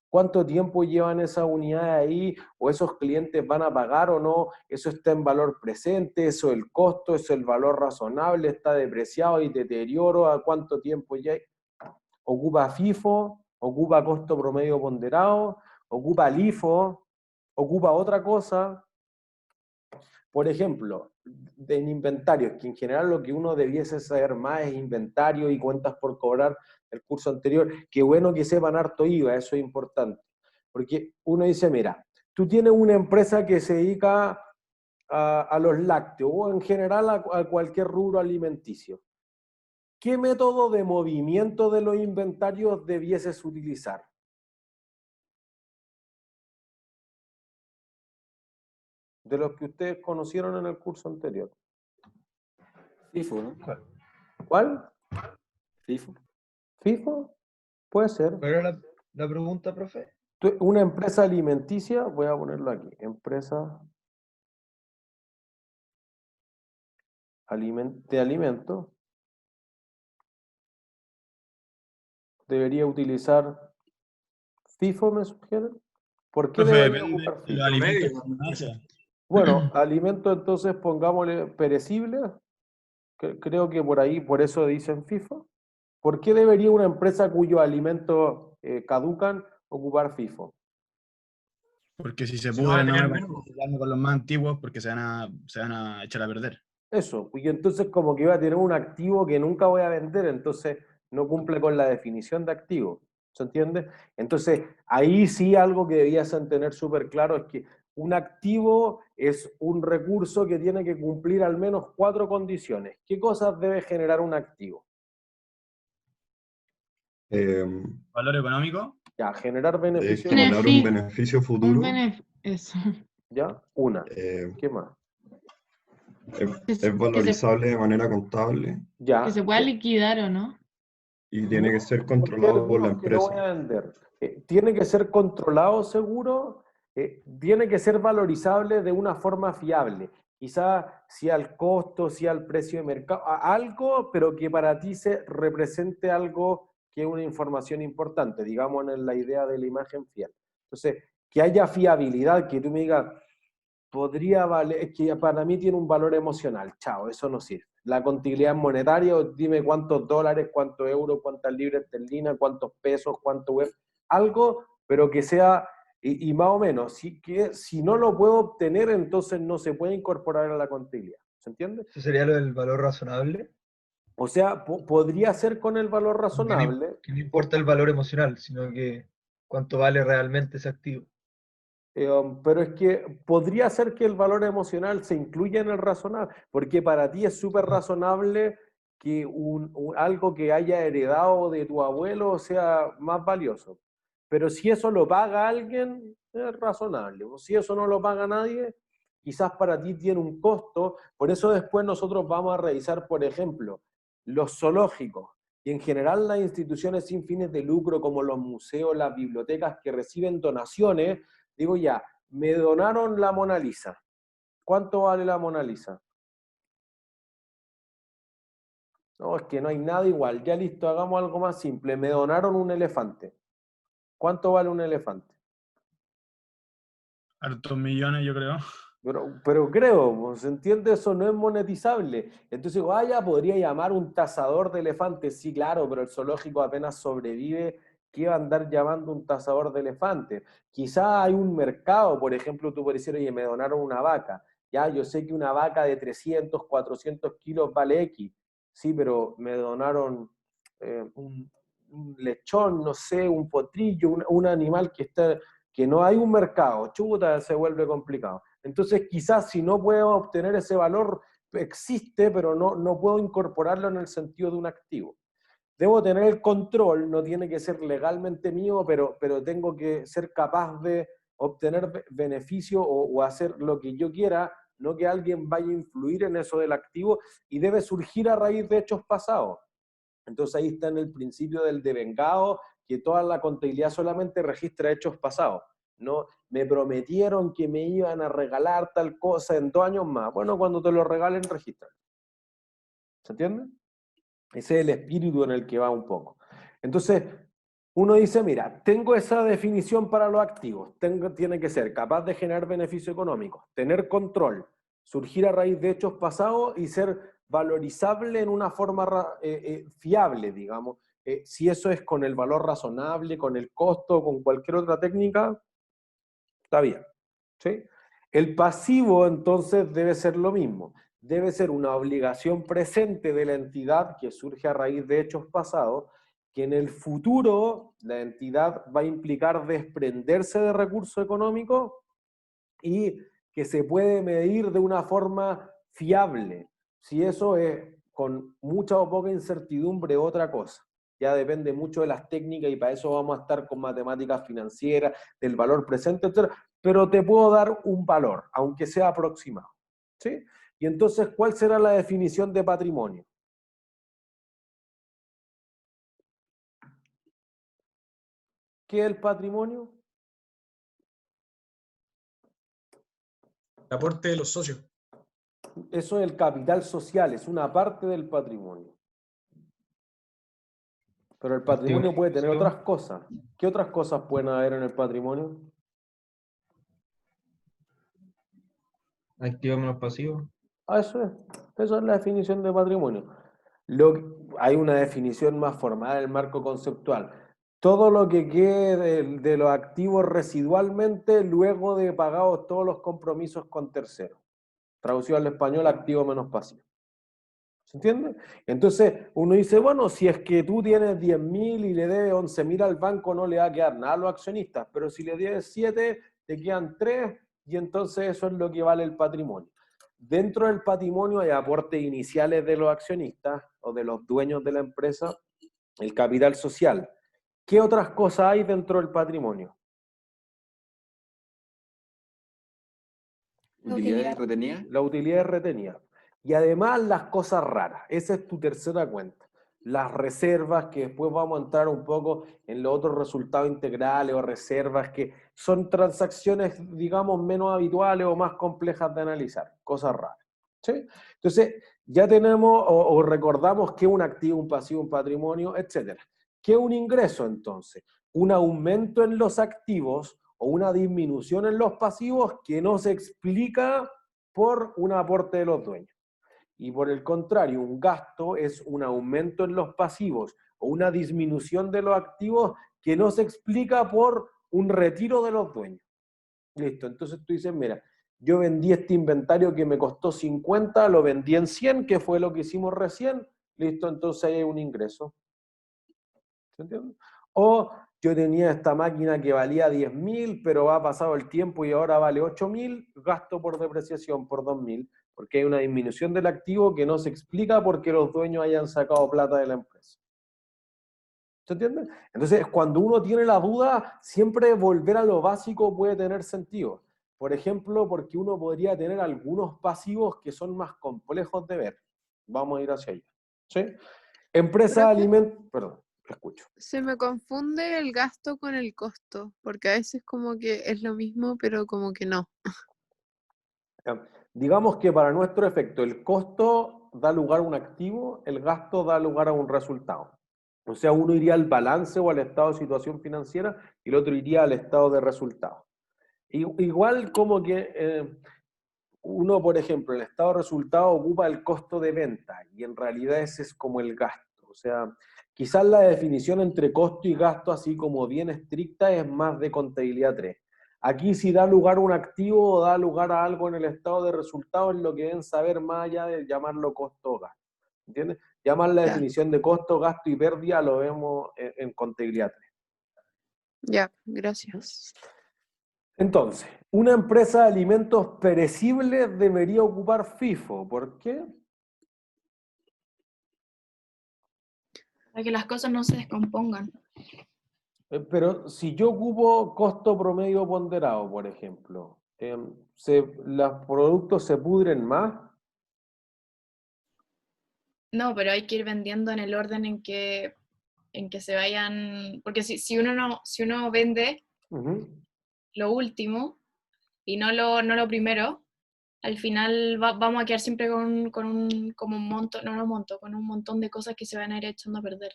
¿Cuánto tiempo llevan esas unidades ahí? ¿O esos clientes van a pagar o no? ¿Eso está en valor presente? ¿Eso es el costo? ¿Eso es el valor razonable? ¿Está depreciado y deterioro? ¿A cuánto tiempo ya? ¿Ocupa FIFO? ¿Ocupa costo promedio ponderado? ¿Ocupa LIFO? ¿Ocupa otra cosa? Por ejemplo, en inventarios, que en general lo que uno debiese saber más es inventario y cuentas por cobrar el curso anterior. Qué bueno que sepan harto IVA, eso es importante. Porque uno dice, mira, tú tienes una empresa que se dedica a los lácteos o en general a cualquier rubro alimenticio. ¿Qué método de movimiento de los inventarios debieses utilizar? De los que ustedes conocieron en el curso anterior. FIFO, ¿no? ¿Cuál? FIFO. ¿FIFO? Puede ser. ¿Cuál era la pregunta, profe? Una empresa alimenticia, voy a ponerlo aquí, empresa de alimentos, debería utilizar FIFO, ¿me sugieren? ¿Por qué Profe, debería depende ocupar de los FIFO? alimentos que uno hace. Bueno, alimentos entonces pongámosle perecibles, creo que por ahí, por eso dicen FIFO. ¿Por qué debería una empresa cuyos alimentos caducan ocupar FIFO? Porque si se Si no va a pudren, no tener me menos. parece con los más antiguos porque se van a echar a perder. Eso, y entonces como que iba a tener un activo que nunca voy a vender, entonces no cumple con la definición de activo, ¿se entiende? Entonces, ahí sí algo que debías tener súper claro es que un activo es un recurso que tiene que cumplir al menos 4 condiciones. ¿Qué cosas debe generar un activo? Valor económico. Ya, generar Debe beneficio generar un económico. beneficio Un futuro. eso. ¿Ya? Una. eh, ¿Qué más? es valorizable de manera contable Ya. Que se pueda liquidar o no. y tiene que ser ¿Por qué controlado por la decimos que lo voy empresa. a vender? Tiene que ser controlado seguro, tiene que ser valorizable de una forma fiable. Quizá si al costo, si al precio de mercado, algo, pero que para ti se represente algo que es una información importante, digamos en la idea de la imagen fiel. Entonces, que haya fiabilidad, que tú me digas, podría valer, es que para mí tiene un valor emocional, chao, eso no sirve. La contabilidad monetaria, dime cuántos dólares, cuántos euros, cuántas libras esterlinas, cuántos pesos, cuánto web, algo, pero que sea, y más o menos, si no lo puedo obtener, entonces no se puede incorporar a la contabilidad. ¿Se entiende? ¿Eso sería lo del valor razonable? O sea, podría ser con el valor Como razonable. que no importa el valor emocional, sino que cuánto vale realmente ese activo. Pero es que podría ser que el valor emocional se incluya en el razonable, porque para ti es súper razonable que algo que haya heredado de tu abuelo sea más valioso. Pero si eso lo paga alguien, es razonable. O si eso no lo paga nadie, quizás para ti tiene un costo. Por eso después nosotros vamos a revisar, por ejemplo, los zoológicos y en general las instituciones sin fines de lucro como los museos, las bibliotecas que reciben donaciones. Digo ya, me donaron la Mona Lisa. ¿Cuánto vale la Mona Lisa? No, es que no hay nada igual. Ya listo, hagamos algo más simple. Me donaron un elefante. ¿Cuánto vale un elefante? Hartos millones, yo creo. Pero creo, ¿se entiende? Eso no es monetizable. Entonces digo, ya podría llamar un cazador de elefantes. Sí, claro, pero el zoológico apenas sobrevive. ¿Qué va a andar llamando un cazador de elefantes? Quizá hay un mercado, por ejemplo, tú puedes decir, oye, me donaron una vaca. Ya, yo sé que una vaca de 300, 400 kilos vale X. Sí, pero me donaron un lechón, no sé, un potrillo, un animal que no hay un mercado. Chuta, se vuelve complicado. Entonces, quizás si no puedo obtener ese valor, existe, pero no puedo incorporarlo en el sentido de un activo. Debo tener el control, no tiene que ser legalmente mío, pero tengo que ser capaz de obtener beneficio o hacer lo que yo quiera, no que alguien vaya a influir en eso del activo, y debe surgir a raíz de hechos pasados. Entonces ahí está en el principio del devengado, que toda la contabilidad solamente registra hechos pasados. No, me prometieron que me iban a regalar tal cosa en 2 años más. Bueno, cuando te lo regalen, registra. ¿Se entiende? Ese es el espíritu en el que va un poco. Entonces, uno dice, mira, tengo esa definición para los activos. Tiene que ser capaz de generar beneficio económico, tener control, surgir a raíz de hechos pasados y ser valorizable en una forma fiable, digamos. Si eso es con el valor razonable, con el costo, con cualquier otra técnica, está bien. ¿Sí? El pasivo, entonces, debe ser lo mismo. Debe ser una obligación presente de la entidad que surge a raíz de hechos pasados, que en el futuro la entidad va a implicar desprenderse de recursos económicos y que se puede medir de una forma fiable. Si eso es con mucha o poca incertidumbre, otra cosa. Ya depende mucho de las técnicas y para eso vamos a estar con matemáticas financieras, del valor presente, etc. Pero te puedo dar un valor, aunque sea aproximado. ¿Sí? Y entonces, ¿cuál será la definición de patrimonio? ¿Qué es el patrimonio? El aporte de los socios. Eso es el capital social, es una parte del patrimonio. Pero el patrimonio puede tener otras cosas. ¿Qué otras cosas pueden haber en el patrimonio? Activo menos pasivo. Eso es la definición de patrimonio. Hay una definición más formal en el marco conceptual. Todo lo que quede de los activos residualmente luego de pagados todos los compromisos con terceros. Traducido al español, activo menos pasivo. ¿Se entiende? Entonces uno dice, bueno, si es que tú tienes 10.000 y le debes 11.000 al banco, no le va a quedar nada a los accionistas, pero si le debes 7, te quedan 3 y entonces eso es lo que vale el patrimonio. Dentro del patrimonio hay aportes iniciales de los accionistas o de los dueños de la empresa, el capital social. ¿Qué otras cosas hay dentro del patrimonio? Utilidades retenidas. La utilidad es retenida. Y además las cosas raras. Esa es tu tercera cuenta. Las reservas, que después vamos a entrar un poco en los otros resultados integrales o reservas, que son transacciones, digamos, menos habituales o más complejas de analizar. Cosas raras. ¿Sí? Entonces, ya tenemos o recordamos qué es un activo, un pasivo, un patrimonio, etc. ¿Qué es un ingreso entonces? Un aumento en los activos o una disminución en los pasivos que no se explica por un aporte de los dueños. Y por el contrario, un gasto es un aumento en los pasivos o una disminución de los activos que no se explica por un retiro de los dueños. Listo, entonces tú dices, mira, yo vendí este inventario que me costó 50, lo vendí en 100, que fue lo que hicimos recién, listo, entonces ahí hay un ingreso. ¿Se entiende? O yo tenía esta máquina que valía 10.000, pero ha pasado el tiempo y ahora vale 8.000, gasto por depreciación por 2.000, porque hay una disminución del activo que no se explica porque los dueños hayan sacado plata de la empresa. ¿Se entiende? Entonces, cuando uno tiene la duda, siempre volver a lo básico puede tener sentido. Por ejemplo, porque uno podría tener algunos pasivos que son más complejos de ver. Vamos a ir hacia allá. ¿Sí? Empresa de alimentos... Perdón, escucho. Se me confunde el gasto con el costo, porque a veces como que es lo mismo, pero como que no. Digamos que para nuestro efecto, el costo da lugar a un activo, el gasto da lugar a un resultado. O sea, uno iría al balance o al estado de situación financiera y el otro iría al estado de resultado. Igual como que uno, por ejemplo, el estado de resultado ocupa el costo de venta y en realidad ese es como el gasto. O sea, quizás la definición entre costo y gasto, así como bien estricta, es más de contabilidad 3. Aquí si da lugar a un activo o da lugar a algo en el estado de resultado es lo que deben saber más allá de llamarlo costo o gasto. ¿Entiendes? Llamar la definición de costo, gasto y pérdida lo vemos en contabilidad 3. Ya, gracias. Entonces, una empresa de alimentos perecibles debería ocupar FIFO. ¿Por qué? Para que las cosas no se descompongan. Pero si yo ocupo costo promedio ponderado, por ejemplo, ¿los productos se pudren más? No, pero hay que ir vendiendo en el orden en que se vayan, porque si uno vende lo último y no lo primero, al final vamos a quedar siempre con un montón de cosas que se van a ir echando a perder.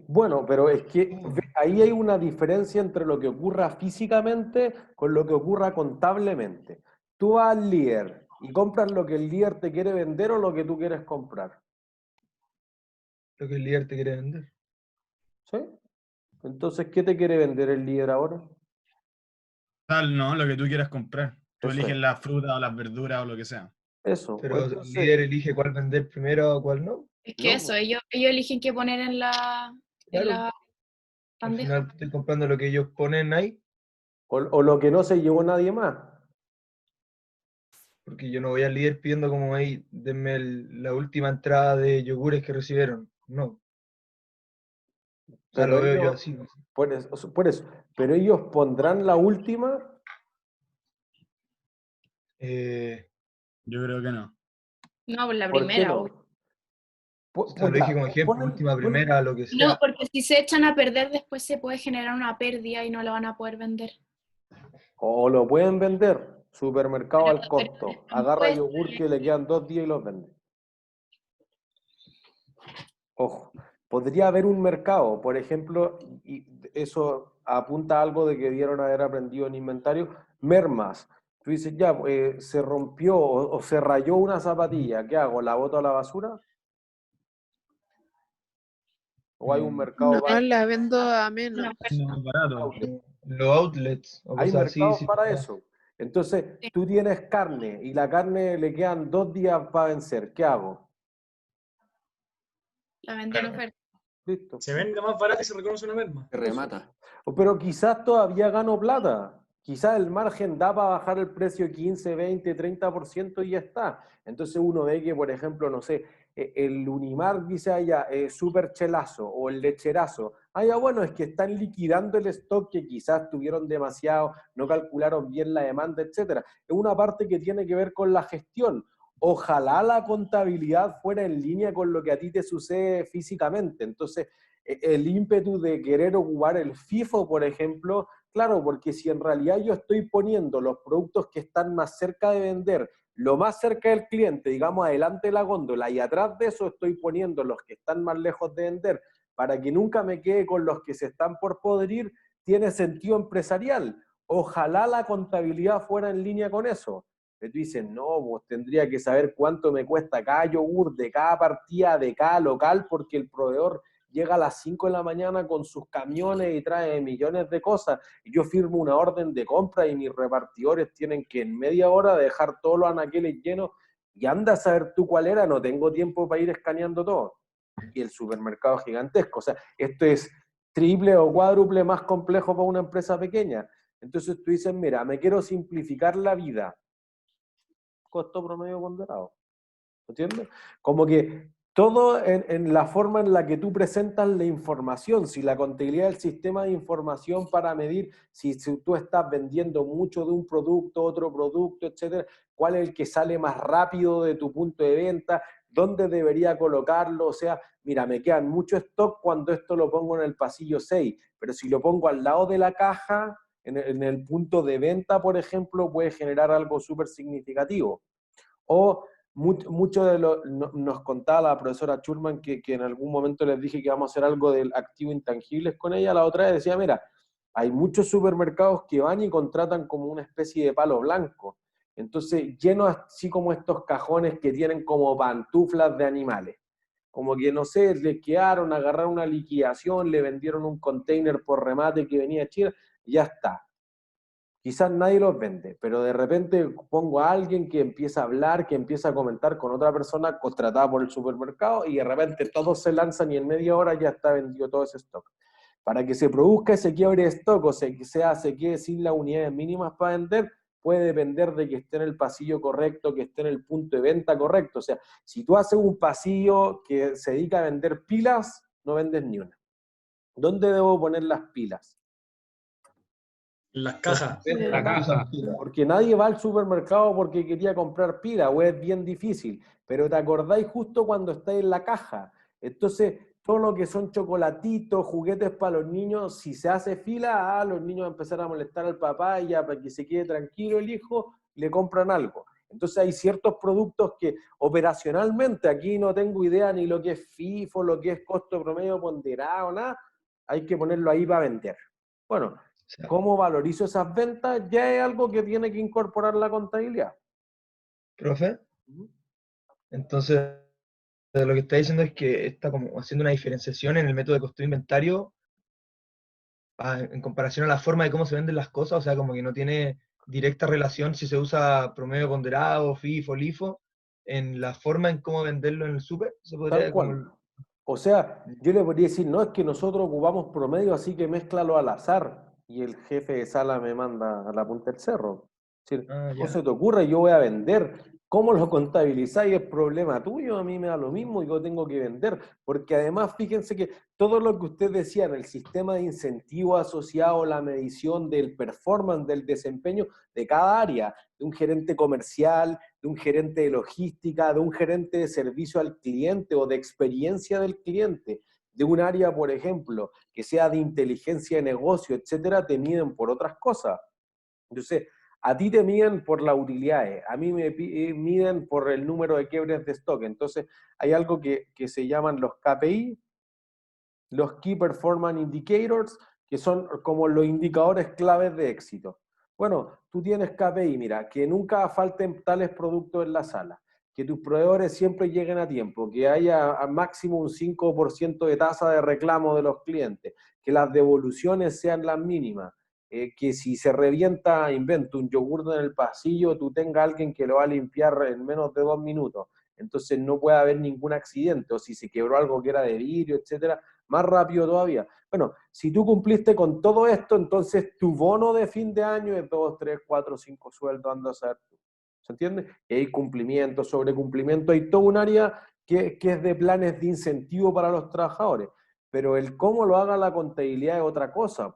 Bueno, pero es que ahí hay una diferencia entre lo que ocurra físicamente con lo que ocurra contablemente. Tú vas al líder y compras lo que el líder te quiere vender o lo que tú quieres comprar. Lo que el líder te quiere vender. ¿Sí? Entonces, ¿qué te quiere vender el líder ahora? Tal, no, lo que tú quieras comprar. Tú Eso eliges es. la fruta o las verduras o lo que sea. Eso. Pero Entonces, el líder elige cuál vender primero o cuál no. Es que no, eso, ellos eligen qué poner en la Claro. Al bandeja. final estoy comprando lo que ellos ponen ahí, o lo que no se llevó nadie más. porque yo no voy al líder pidiendo como ahí, denme la última entrada de yogures que recibieron. No. O sea, Pero lo veo yo ellos, así. por eso, pero ellos pondrán la última. Yo creo que no. No, por la ¿Por qué primera, no? obvio. O sea, lo dije como ejemplo, última, primera, lo que No, sea. porque si se echan a perder, después se puede generar una pérdida y no la van a poder vender. O lo pueden vender, supermercado al costo. Agarra pues, yogur que le quedan 2 días y los vende. Ojo, podría haber un mercado, por ejemplo, y eso apunta a algo de que debieron haber aprendido en inventario, mermas. Tú dices, ya, se rompió o se rayó una zapatilla, ¿qué hago? ¿La boto a la basura? ¿O hay un mercado No, la vendo a menos. No, barato. Los outlets o Hay cosas así. mercados Sí, para eso. Entonces, tú tienes carne y la carne le quedan 2 días para vencer. ¿Qué hago? La vendí en Claro. oferta. Listo. Se vende más barato y se reconoce una merma. Se remata. Pero quizás todavía gano plata. Quizás el margen da para bajar el precio 15, 20, 30% y ya está. Entonces uno ve que, por ejemplo, no sé, el Unimar dice allá, super chelazo o el lecherazo. Ah, ya bueno, es que están liquidando el stock que quizás tuvieron demasiado, no calcularon bien la demanda, etcétera. Es una parte que tiene que ver con la gestión. Ojalá la contabilidad fuera en línea con lo que a ti te sucede físicamente. Entonces, el ímpetu de querer ocupar el FIFO, por ejemplo, claro, porque si en realidad yo estoy poniendo los productos que están más cerca de vender, lo más cerca del cliente, digamos, adelante de la góndola, y atrás de eso estoy poniendo los que están más lejos de vender, para que nunca me quede con los que se están por podrir, tiene sentido empresarial. Ojalá la contabilidad fuera en línea con eso. Pero tú dices, no, pues tendría que saber cuánto me cuesta cada yogur de cada partida, de cada local, porque el proveedor llega a las 5 de la mañana con sus camiones y trae millones de cosas, y yo firmo una orden de compra y mis repartidores tienen que en media hora dejar todos los anaqueles llenos, y anda a saber tú cuál era, no tengo tiempo para ir escaneando todo. Y el supermercado es gigantesco, o sea, esto es triple o cuádruple más complejo para una empresa pequeña. Entonces tú dices, mira, me quiero simplificar la vida. Costo promedio ponderado. ¿Entiendes? Como que todo en la forma en la que tú presentas la información, si la contabilidad del sistema de información para medir si tú estás vendiendo mucho de un producto, otro producto, etcétera, cuál es el que sale más rápido de tu punto de venta, dónde debería colocarlo, o sea, mira, me quedan mucho stock cuando esto lo pongo en el pasillo 6, pero si lo pongo al lado de la caja, en el punto de venta, por ejemplo, puede generar algo súper significativo. O mucho de lo, nos contaba la profesora Schulman que en algún momento les dije que vamos a hacer algo del activo intangibles con ella, la otra vez decía, mira, hay muchos supermercados que van y contratan como una especie de palo blanco, entonces llenos así como estos cajones que tienen como pantuflas de animales, como que no sé, les quedaron, agarraron una liquidación, le vendieron un container por remate que venía de China, y ya está. Quizás nadie los vende, pero de repente pongo a alguien que empieza a hablar, que empieza a comentar con otra persona contratada por el supermercado y de repente todos se lanzan y en media hora ya está vendido todo ese stock. Para que se produzca ese quiebre de stock o se quede sin las unidades mínimas para vender, puede depender de que esté en el pasillo correcto, que esté en el punto de venta correcto. O sea, si tú haces un pasillo que se dedica a vender pilas, no vendes ni una. ¿Dónde debo poner las pilas? Las cajas. La caja. Porque nadie va al supermercado porque quería comprar pila, o es bien difícil, pero te acordáis justo cuando estáis en la caja. Entonces, todo lo que son chocolatitos, juguetes para los niños, si se hace fila, los niños van a empezar a molestar al papá y ya para que se quede tranquilo el hijo, le compran algo. Entonces hay ciertos productos que operacionalmente, aquí no tengo idea ni lo que es FIFO, lo que es costo promedio ponderado, nada, hay que ponerlo ahí para vender. Bueno, ¿cómo valorizo esas ventas? Ya es algo que tiene que incorporar la contabilidad. Profe, entonces lo que está diciendo es que está como haciendo una diferenciación en el método de costo de inventario en comparación a la forma de cómo se venden las cosas, o sea, como que no tiene directa relación si se usa promedio ponderado, FIFO, LIFO, en la forma en cómo venderlo en el súper. Se podría Tal cual. O sea, yo le podría decir, no, es que nosotros ocupamos promedio, así que mézclalo al azar. Y el jefe de sala me manda a la punta del cerro. Es decir, no se te ocurre, yo voy a vender. ¿Cómo lo contabilizáis? Es problema tuyo, a mí me da lo mismo y yo tengo que vender. Porque además, fíjense que todo lo que usted decía en el sistema de incentivos asociado a la medición del performance, del desempeño de cada área, de un gerente comercial, de un gerente de logística, de un gerente de servicio al cliente o de experiencia del cliente, de un área, por ejemplo, que sea de inteligencia de negocio, etcétera, te miden por otras cosas. Entonces, a ti te miden por las utilidades, a mí me miden por el número de quiebres de stock. Entonces, hay algo que se llaman los KPI, los Key Performance Indicators, que son como los indicadores claves de éxito. Bueno, tú tienes KPI, mira, que nunca falten tales productos en la sala, que tus proveedores siempre lleguen a tiempo, que haya al máximo un 5% de tasa de reclamo de los clientes, que las devoluciones sean las mínimas, que si se revienta, invento un yogur en el pasillo, tú tengas alguien que lo va a limpiar en menos de 2 minutos, entonces no puede haber ningún accidente, o si se quebró algo que era de vidrio, etcétera, más rápido todavía. Bueno, si tú cumpliste con todo esto, entonces tu bono de fin de año es 2, 3, 4, 5 sueldos, anda a saber tú. ¿Se entiende? Y hay cumplimiento, sobre cumplimiento, hay todo un área que es de planes de incentivo para los trabajadores, pero el cómo lo haga la contabilidad es otra cosa.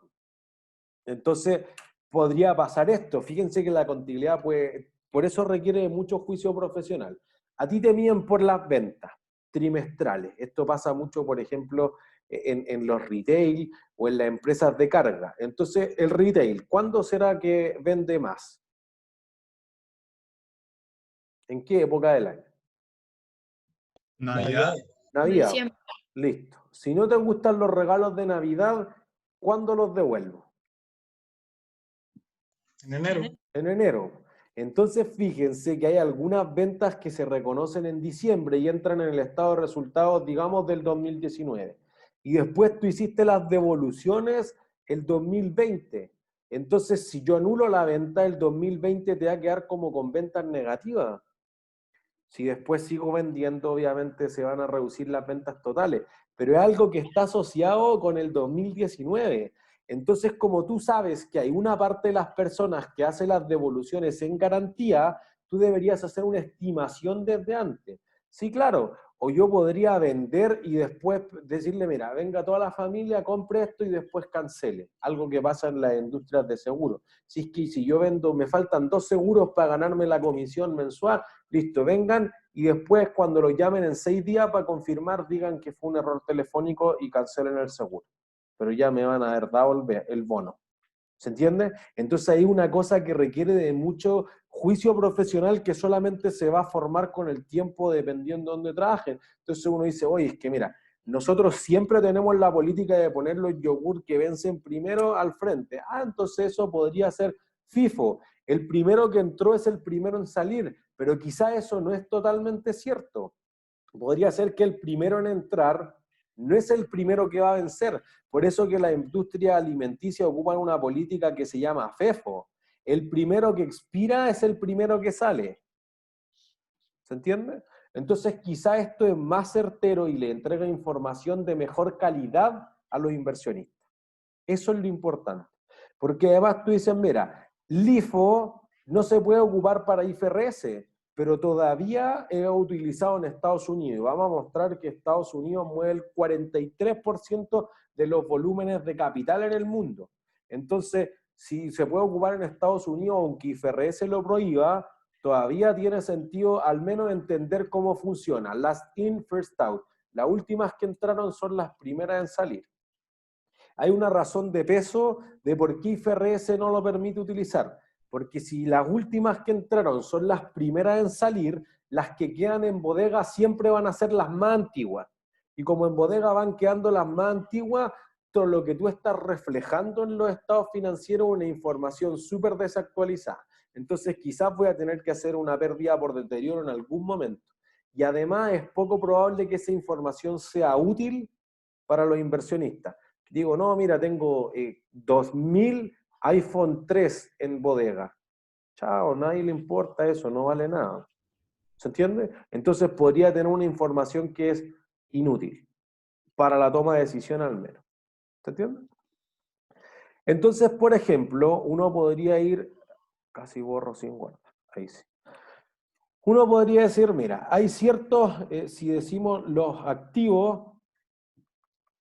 Entonces, podría pasar esto. Fíjense que la contabilidad puede, por eso requiere mucho juicio profesional. A ti te miden por las ventas trimestrales. Esto pasa mucho, por ejemplo, en los retail o en las empresas de carga. Entonces, el retail, ¿cuándo será que vende más? ¿En qué época del año? Navidad. Navidad. Diciembre. Listo. Si no te gustan los regalos de Navidad, ¿cuándo los devuelvo? En enero. En enero. Entonces, fíjense que hay algunas ventas que se reconocen en diciembre y entran en el estado de resultados, digamos, del 2019. Y después tú hiciste las devoluciones el 2020. Entonces, si yo anulo la venta, el 2020 te va a quedar como con ventas negativas. Si después sigo vendiendo, obviamente se van a reducir las ventas totales, pero es algo que está asociado con el 2019. Entonces, como tú sabes que hay una parte de las personas que hace las devoluciones en garantía, tú deberías hacer una estimación desde antes. Sí, claro, o yo podría vender y después decirle, mira, venga toda la familia, compre esto y después cancele. Algo que pasa en las industrias de seguros. Si es que si yo vendo, me faltan 2 seguros para ganarme la comisión mensual, listo, vengan y después cuando lo llamen en 6 días para confirmar, digan que fue un error telefónico y cancelen el seguro. Pero ya me van a haber dado el bono. ¿Se entiende? Entonces hay una cosa que requiere de mucho juicio profesional que solamente se va a formar con el tiempo dependiendo de dónde trabajen. Entonces uno dice, oye, es que mira, nosotros siempre tenemos la política de poner los yogur que vencen primero al frente. Ah, entonces eso podría ser FIFO. El primero que entró es el primero en salir, pero quizá eso no es totalmente cierto. Podría ser que el primero en entrar no es el primero que va a vencer. Por eso que la industria alimenticia ocupa una política que se llama FEFO. El primero que expira es el primero que sale. ¿Se entiende? Entonces quizá esto es más certero y le entrega información de mejor calidad a los inversionistas. Eso es lo importante. Porque además tú dices, mira, LIFO no se puede ocupar para IFRS, pero todavía es utilizado en Estados Unidos. Y vamos a mostrar que Estados Unidos mueve el 43% de los volúmenes de capital en el mundo. Entonces, si se puede ocupar en Estados Unidos, aunque IFRS lo prohíba, todavía tiene sentido al menos entender cómo funciona. Last in, first out. Las últimas que entraron son las primeras en salir. Hay una razón de peso de por qué IFRS no lo permite utilizar. Porque si las últimas que entraron son las primeras en salir, las que quedan en bodega siempre van a ser las más antiguas. Y como en bodega van quedando las más antiguas, todo lo que tú estás reflejando en los estados financieros es una información súper desactualizada. Entonces quizás voy a tener que hacer una pérdida por deterioro en algún momento. Y además es poco probable que esa información sea útil para los inversionistas. Digo, no, mira, tengo 2000 iPhone 3 en bodega. Chao, nadie le importa eso, no vale nada. ¿Se entiende? Entonces podría tener una información que es inútil para la toma de decisión al menos. ¿Se entiende? Entonces, por ejemplo, uno podría ir, casi borro sin guardar, ahí sí. Uno podría decir, mira, hay ciertos, si decimos los activos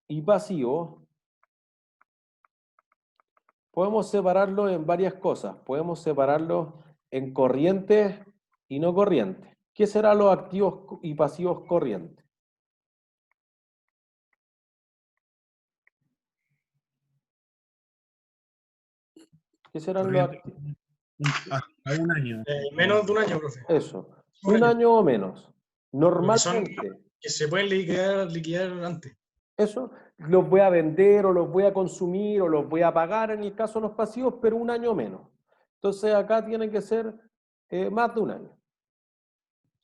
y pasivos, podemos separarlos en varias cosas. Podemos separarlos en corrientes y no corrientes. ¿Qué serán los activos y pasivos corrientes? ¿Qué serán los activos? A un año. Menos de un año, profe. Eso. Un año o menos. Porque Normalmente. son que se pueden liquidar antes. Eso, los voy a vender o los voy a consumir o los voy a pagar en el caso de los pasivos, pero un año menos. Entonces acá tiene que ser más de un año.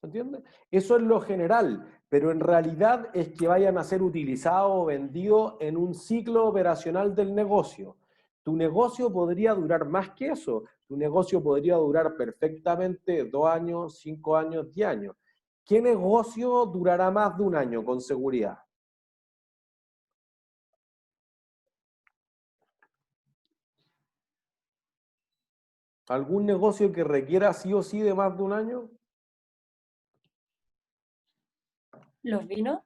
¿Se entiende? Eso es lo general, pero en realidad es que vayan a ser utilizados o vendidos en un ciclo operacional del negocio. Tu negocio podría durar más que eso. Tu negocio podría durar perfectamente 2 años, 5 años, 10 años. ¿Qué negocio durará más de un año con seguridad? ¿Algún negocio que requiera sí o sí de más de un año? ¿Los vinos?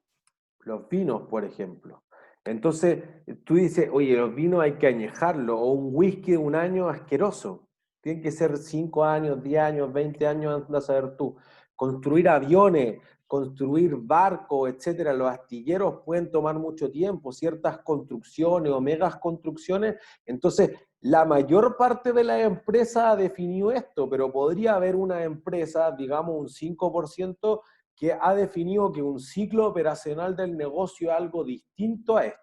Los vinos, por ejemplo. Entonces, tú dices, oye, los vinos hay que añejarlo, o un whisky de un año asqueroso. Tiene que ser 5 años, 10 años, 20 años, anda a saber tú. Construir aviones, construir barcos, etcétera. Los astilleros pueden tomar mucho tiempo, ciertas construcciones o megas construcciones. Entonces, la mayor parte de la empresa ha definido esto, pero podría haber una empresa, digamos un 5%, que ha definido que un ciclo operacional del negocio es algo distinto a esto.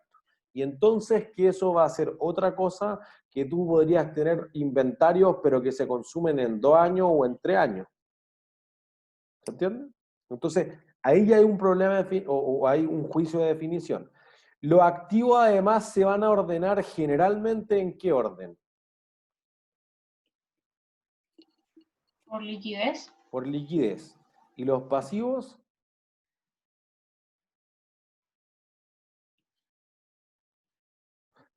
Y entonces que eso va a ser otra cosa que tú podrías tener inventarios, pero que se consumen en 2 años o en 3 años. ¿Se entiende? Entonces, ahí ya hay un problema o hay un juicio de definición. Los activos además se van a ordenar generalmente ¿en qué orden? ¿Por liquidez? Por liquidez. ¿Y los pasivos?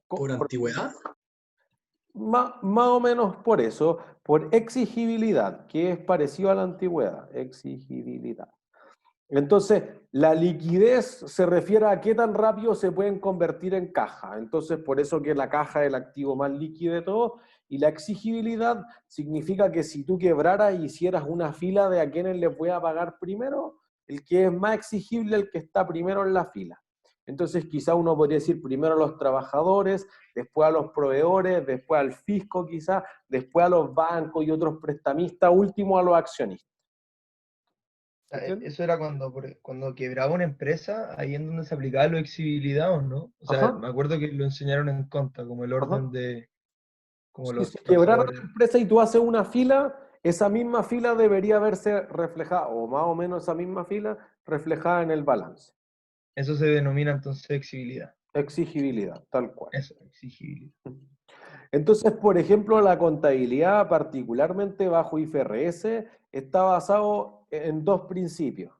¿Por antigüedad? Más o menos por eso, por exigibilidad, que es parecido a la antigüedad, exigibilidad. Entonces, la liquidez se refiere a qué tan rápido se pueden convertir en caja. Entonces, por eso que la caja es el activo más líquido de todo. Y la exigibilidad significa que si tú quebraras y hicieras una fila de a quienes les voy a pagar primero, el que es más exigible es el que está primero en la fila. Entonces, quizá uno podría decir primero a los trabajadores, después a los proveedores, después al fisco quizá, después a los bancos y otros prestamistas, último a los accionistas. Eso era cuando quebraba una empresa, ahí en donde se aplicaba la exigibilidad, ¿o no? O sea, Ajá. me acuerdo que lo enseñaron en conta, como el orden de... Como Si los se quebrara trabajadores. la empresa y tú haces una fila, esa misma fila debería verse reflejada, o más o menos esa misma fila, reflejada en el balance. Eso se denomina entonces exigibilidad. Exigibilidad, tal cual. Eso, exigibilidad. Entonces, por ejemplo, la contabilidad, particularmente bajo IFRS, está basado en 2 principios.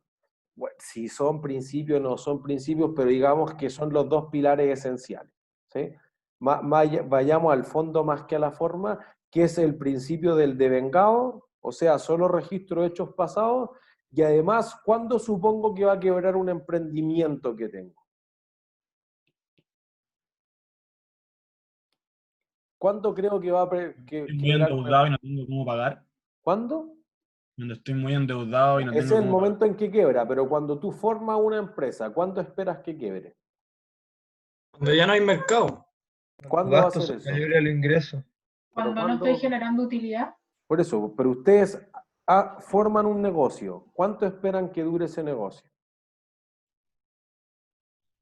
Bueno, si son principios o no son principios, pero digamos que son los 2 pilares esenciales. ¿Sí? Vayamos al fondo más que a la forma, que es el principio del devengado, o sea, solo registro hechos pasados, y además, ¿cuándo supongo que va a quebrar un emprendimiento que tengo? ¿Cuándo creo que va a Estoy muy endeudado y no tengo cómo pagar. ¿Cuándo? Cuando estoy muy endeudado y no Ese tengo es el cómo momento en que quiebra, pero cuando tú formas una empresa, ¿cuándo esperas que quiebre? Cuando ya no hay mercado. ¿Cuándo va a ser eso? Mayor el ingreso. Cuando no estoy generando utilidad. Por eso, pero ustedes forman un negocio. ¿Cuánto esperan que dure ese negocio?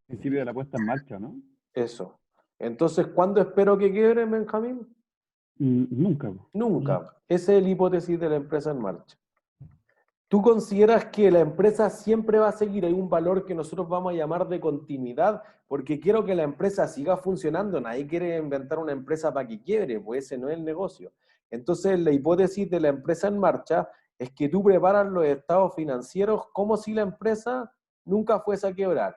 Principio de la puesta en marcha, ¿no? Eso. Entonces, ¿cuándo espero que quiebre, Benjamín? Nunca. Nunca. Esa es la hipótesis de la empresa en marcha. ¿Tú consideras que la empresa siempre va a seguir? Hay un valor que nosotros vamos a llamar de continuidad, porque quiero que la empresa siga funcionando. Nadie quiere inventar una empresa para que quiebre, pues ese no es el negocio. Entonces, la hipótesis de la empresa en marcha es que tú preparas los estados financieros como si la empresa nunca fuese a quebrar.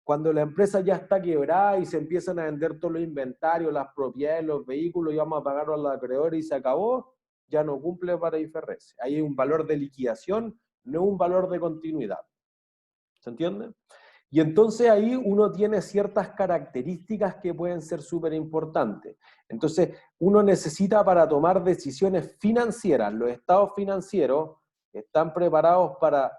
Cuando la empresa ya está quebrada y se empiezan a vender todos los inventarios, las propiedades, los vehículos, y vamos a pagar a los acreedores y se acabó, ya no cumple para IFRS. Ahí hay un valor de liquidación, no un valor de continuidad. ¿Se entiende? Y entonces ahí uno tiene ciertas características que pueden ser súper importantes. Entonces uno necesita para tomar decisiones financieras, los estados financieros están preparados para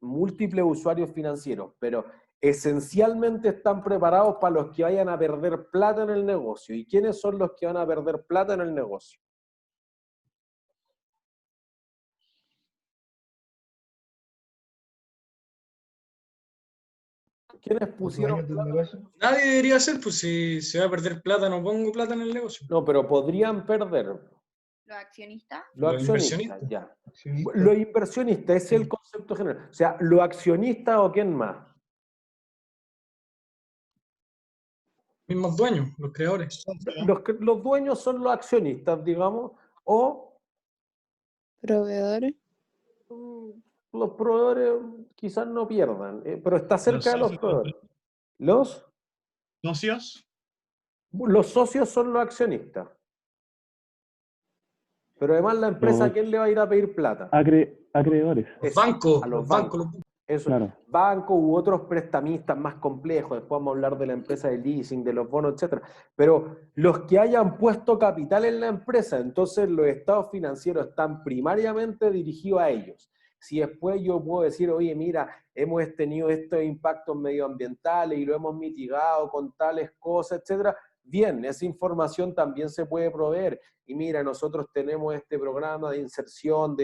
múltiples usuarios financieros, pero esencialmente están preparados para los que vayan a perder plata en el negocio. ¿Y quiénes son los que van a perder plata en el negocio? ¿Quiénes pusieron plata? Nadie debería hacer, pues si se va a perder plata, no pongo plata en el negocio. No, pero podrían perder. ¿Los accionistas? Los accionistas, ya. Los inversionistas, ese es el concepto general. O sea, los accionistas o quién más. Mismos dueños, los creadores. Los dueños son los accionistas, digamos, o Proveedores. los proveedores quizás no pierdan, pero está cerca de los proveedores. ¿Los? ¿Socios? Los socios son los accionistas. Pero además la empresa, ¿a Los quién le va a ir a pedir plata? acreedores. A los bancos. Eso, Claro. bancos u otros prestamistas más complejos, después vamos a hablar de la empresa de leasing, de los bonos, etc. Pero los que hayan puesto capital en la empresa, entonces los estados financieros están primariamente dirigidos a ellos. Si después yo puedo decir, oye, mira, hemos tenido estos impactos medioambientales y lo hemos mitigado con tales cosas, etc., bien, esa información también se puede proveer. Y mira, nosotros tenemos este programa de inserción,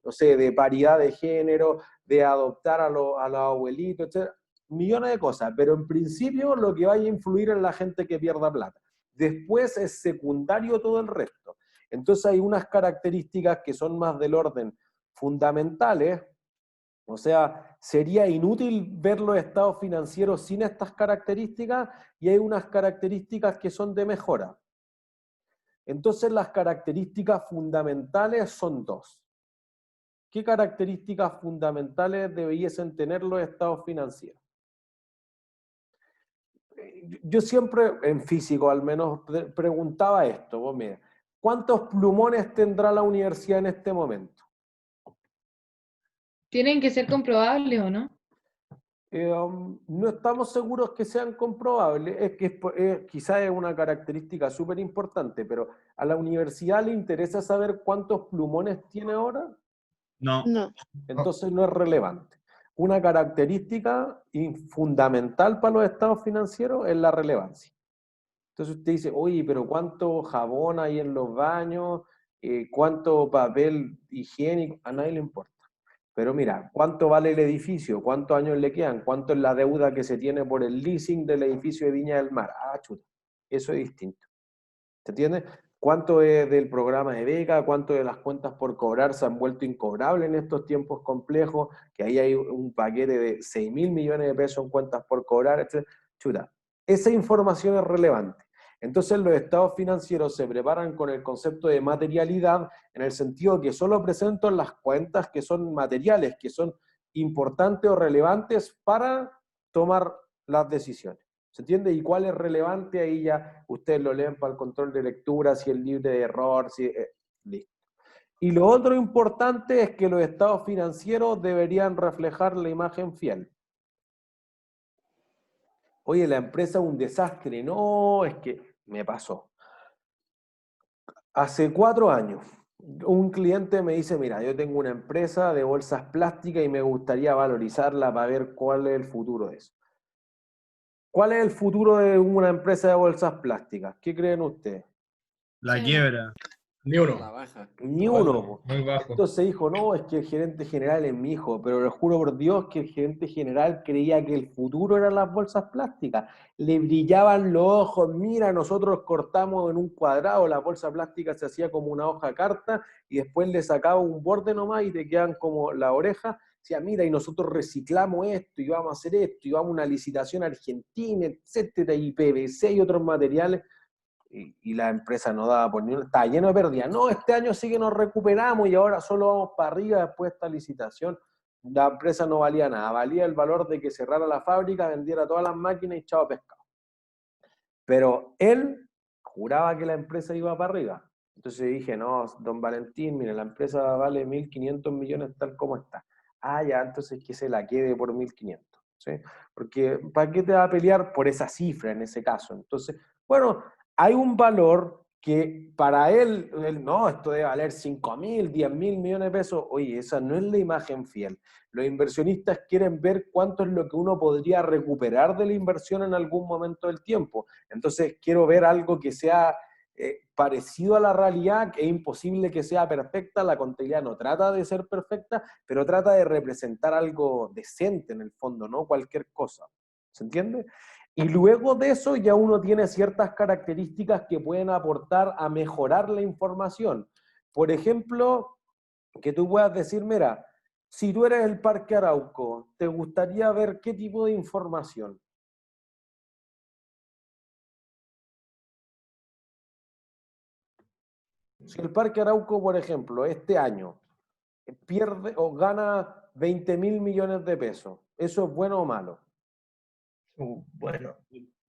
no sé, de paridad de género, de adoptar a los abuelitos, etc. Millones de cosas, pero en principio lo que vaya a influir en la gente que pierda plata. Después es secundario todo el resto. Entonces hay unas características que son más del orden fundamentales, o sea, sería inútil ver los estados financieros sin estas características, y hay unas características que son de mejora. Entonces las características fundamentales son dos. ¿Qué características fundamentales debiesen tener los estados financieros? Yo siempre, en físico al menos, preguntaba esto. Vos mira, ¿cuántos plumones tendrá la universidad en este momento? ¿Tienen que ser comprobables o no? No estamos seguros que sean comprobables, es que quizás es una característica súper importante, pero ¿a la universidad le interesa saber cuántos plumones tiene ahora? No. Entonces no es relevante. Una característica fundamental para los estados financieros es la relevancia. Entonces usted dice, oye, pero ¿cuánto jabón hay en los baños? ¿Cuánto papel higiénico? A nadie le importa. Pero mira, ¿cuánto vale el edificio? ¿Cuántos años le quedan? ¿Cuánto es la deuda que se tiene por el leasing del edificio de Viña del Mar? Ah, chuta, eso es distinto. ¿Se entiende? ¿Cuánto es del programa de beca? ¿Cuánto de las cuentas por cobrar se han vuelto incobrables en estos tiempos complejos? Que ahí hay un paquete de 6.000 millones de pesos en cuentas por cobrar, etc. Chuta, esa información es relevante. Entonces los estados financieros se preparan con el concepto de materialidad, en el sentido que solo presento las cuentas que son materiales, que son importantes o relevantes para tomar las decisiones. ¿Se entiende? ¿Y cuál es relevante? Ahí ya ustedes lo leen para el control de lectura, si es libre de error, si listo. Y lo otro importante es que los estados financieros deberían reflejar la imagen fiel. Oye, la empresa es un desastre. No, es que me pasó. Hace 4 años, un cliente me dice, mira, yo tengo una empresa de bolsas plásticas y me gustaría valorizarla para ver cuál es el futuro de eso. ¿Cuál es el futuro de una empresa de bolsas plásticas? ¿Qué creen ustedes? La quiebra. Ni uno. La baja. Ni uno. Muy bajo. Entonces dijo, no, es que el gerente general es mi hijo, pero le juro por Dios que el gerente general creía que el futuro eran las bolsas plásticas. Le brillaban los ojos, mira, nosotros cortamos en un cuadrado, la bolsa plástica se hacía como una hoja carta y después le sacaba un borde nomás y te quedan como la oreja. Decía, mira, y nosotros reciclamos esto y vamos a hacer esto y vamos a una licitación argentina, etcétera, y PVC y otros materiales. Y la empresa no daba por ni una, estaba lleno de pérdidas. No, este año sí que nos recuperamos y ahora solo vamos para arriba después de esta licitación. La empresa no valía nada, valía el valor de que cerrara la fábrica, vendiera todas las máquinas y chao pescado. Pero él juraba que la empresa iba para arriba. Entonces dije, no, don Valentín, mire, la empresa vale 1.500 millones tal como está. Ah, ya, entonces que se la quede por 1.500. ¿Sí? Porque ¿para qué te va a pelear por esa cifra en ese caso? Entonces, bueno, hay un valor que para él, no, esto debe valer 5.000, 10.000 millones de pesos. Oye, esa no es la imagen fiel. Los inversionistas quieren ver cuánto es lo que uno podría recuperar de la inversión en algún momento del tiempo. Entonces, quiero ver algo que sea parecido a la realidad, que es imposible que sea perfecta. La contabilidad no trata de ser perfecta, pero trata de representar algo decente en el fondo, no cualquier cosa. ¿Se entiende? Y luego de eso ya uno tiene ciertas características que pueden aportar a mejorar la información. Por ejemplo, que tú puedas decir, mira, si tú eres el Parque Arauco, ¿te gustaría ver qué tipo de información? Si el Parque Arauco, por ejemplo, este año pierde o gana 20.000 millones de pesos. ¿Eso es bueno o malo? Bueno.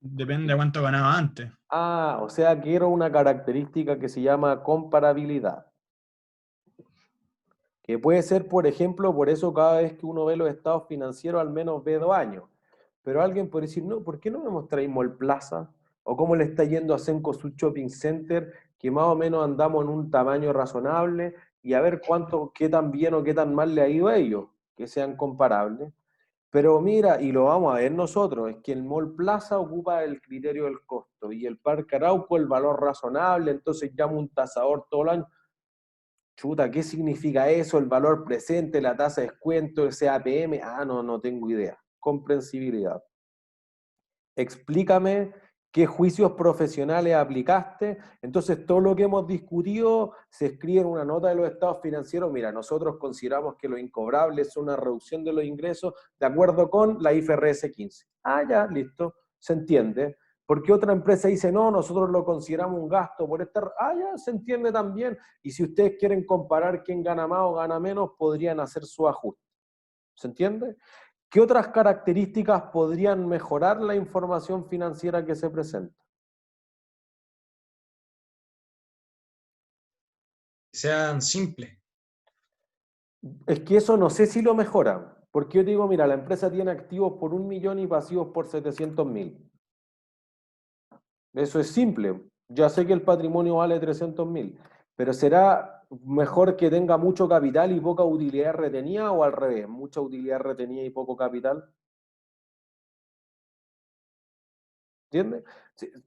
Depende de cuánto ganaba antes. Ah, o sea, quiero una característica que se llama comparabilidad. Que puede ser, por ejemplo, por eso cada vez que uno ve los estados financieros, al menos ve 2 años. Pero alguien puede decir, no, ¿por qué no me mostráis Mall Plaza? ¿O cómo le está yendo a Cencosud Shopping Center, que más o menos andamos en un tamaño razonable, y a ver qué tan bien o qué tan mal le ha ido a ellos, que sean comparables? Pero mira, y lo vamos a ver nosotros, es que el Mall Plaza ocupa el criterio del costo, y el Parque Arauco el valor razonable, entonces llama un tasador todo el año. Chuta, ¿qué significa eso? El valor presente, la tasa de descuento, ese APM. Ah, no tengo idea. Comprensibilidad. Explícame qué juicios profesionales aplicaste. Entonces, todo lo que hemos discutido se escribe en una nota de los estados financieros. Mira, nosotros consideramos que lo incobrable es una reducción de los ingresos de acuerdo con la IFRS 15. Ah, ya, listo, se entiende. Porque otra empresa dice, no, nosotros lo consideramos un gasto por estar... Ah, ya, se entiende también. Y si ustedes quieren comparar quién gana más o gana menos, podrían hacer su ajuste. ¿Se entiende? ¿Qué otras características podrían mejorar la información financiera que se presenta? Sean simples. Es que eso no sé si lo mejora. Porque yo digo, mira, la empresa tiene activos por 1 millón y pasivos por 700.000. Eso es simple. Ya sé que el patrimonio vale 300.000, pero ¿será mejor que tenga mucho capital y poca utilidad retenida o al revés? ¿Mucha utilidad retenida y poco capital? ¿Entiendes?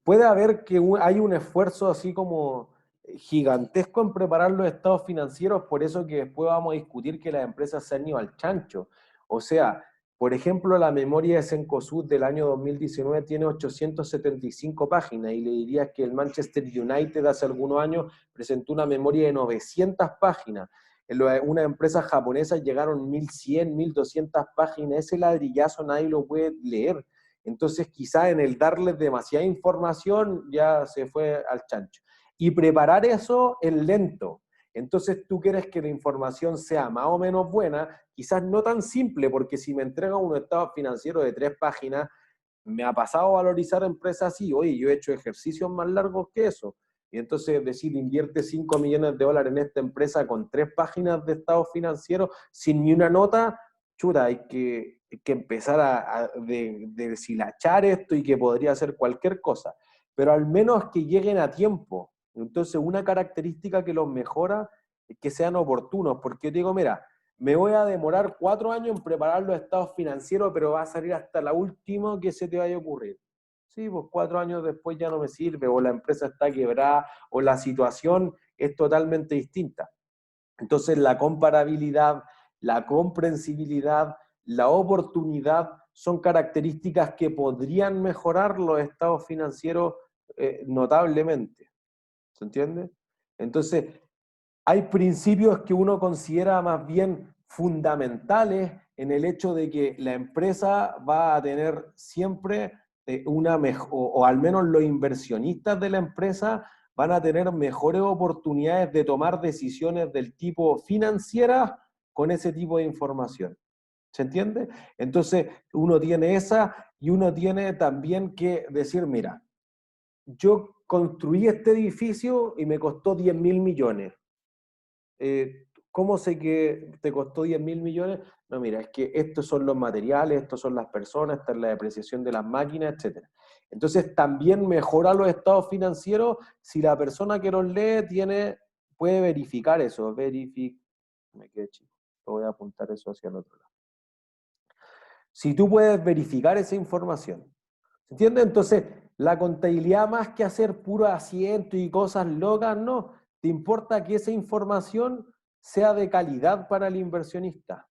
Puede haber que hay un esfuerzo así como gigantesco en preparar los estados financieros, por eso que después vamos a discutir que las empresas se han ido al chancho. O sea, por ejemplo, la memoria de Cencosud del año 2019 tiene 875 páginas y le dirías que el Manchester United hace algunos años presentó una memoria de 900 páginas. Unas empresas japonesas llegaron 1.100, 1.200 páginas. Ese ladrillazo nadie lo puede leer. Entonces, quizá en el darles demasiada información ya se fue al chancho. Y preparar eso es lento. Entonces, tú quieres que la información sea más o menos buena, quizás no tan simple, porque si me entregan un estado financiero de 3 páginas, me ha pasado a valorizar empresas así. Oye, yo he hecho ejercicios más largos que eso. Y entonces decir, invierte 5 millones de dólares en esta empresa con 3 páginas de estado financiero sin ni una nota, chuta, hay que empezar a deshilachar esto y que podría ser cualquier cosa. Pero al menos que lleguen a tiempo. Entonces, una característica que los mejora es que sean oportunos. Porque yo digo, mira, me voy a demorar 4 años en preparar los estados financieros, pero va a salir hasta la última que se te vaya a ocurrir. Sí, pues 4 años después ya no me sirve, o la empresa está quebrada, o la situación es totalmente distinta. Entonces, la comparabilidad, la comprensibilidad, la oportunidad son características que podrían mejorar los estados financieros notablemente. ¿Se entiende? Entonces, hay principios que uno considera más bien fundamentales en el hecho de que la empresa va a tener siempre una mejor, o al menos los inversionistas de la empresa van a tener mejores oportunidades de tomar decisiones del tipo financiera con ese tipo de información. ¿Se entiende? Entonces, uno tiene esa y uno tiene también que decir, mira, yo construí este edificio y me costó 10.000 millones. ¿Cómo sé que te costó 10.000 millones? No, mira, es que estos son los materiales, estos son las personas, esta es la depreciación de las máquinas, etc. Entonces, también mejora los estados financieros si la persona que los lee puede verificar eso. Me quedé chico. Voy a apuntar eso hacia el otro lado. Si tú puedes verificar esa información, ¿se entiende? Entonces, la contabilidad más que hacer puro asiento y cosas locas, no. Te importa que esa información sea de calidad para el inversionista.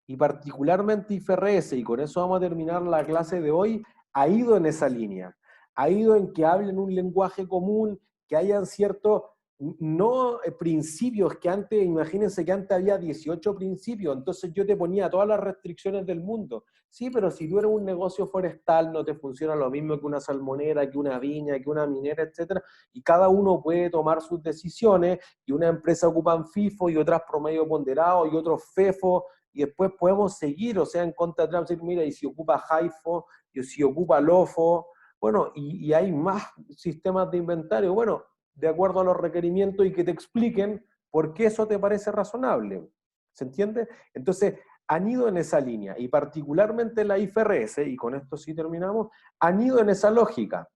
Y particularmente IFRS, y con eso vamos a terminar la clase de hoy, ha ido en esa línea. Ha ido en que hablen un lenguaje común, que hayan ciertos, no principios que antes, imagínense que antes había 18 principios, entonces yo te ponía todas las restricciones del mundo. Sí, pero si tú eres un negocio forestal, no te funciona lo mismo que una salmonera, que una viña, que una minera, etc. Y cada uno puede tomar sus decisiones, y una empresa ocupan FIFO y otras promedio ponderado y otros FEFO, y después podemos seguir, o sea, en contra de Trump, decir, mira, y si ocupa HIFO, y si ocupa LOFO, bueno, y hay más sistemas de inventario, bueno, de acuerdo a los requerimientos y que te expliquen por qué eso te parece razonable. ¿Se entiende? Entonces, han ido en esa línea, y particularmente la IFRS, y con esto sí terminamos, han ido en esa lógica.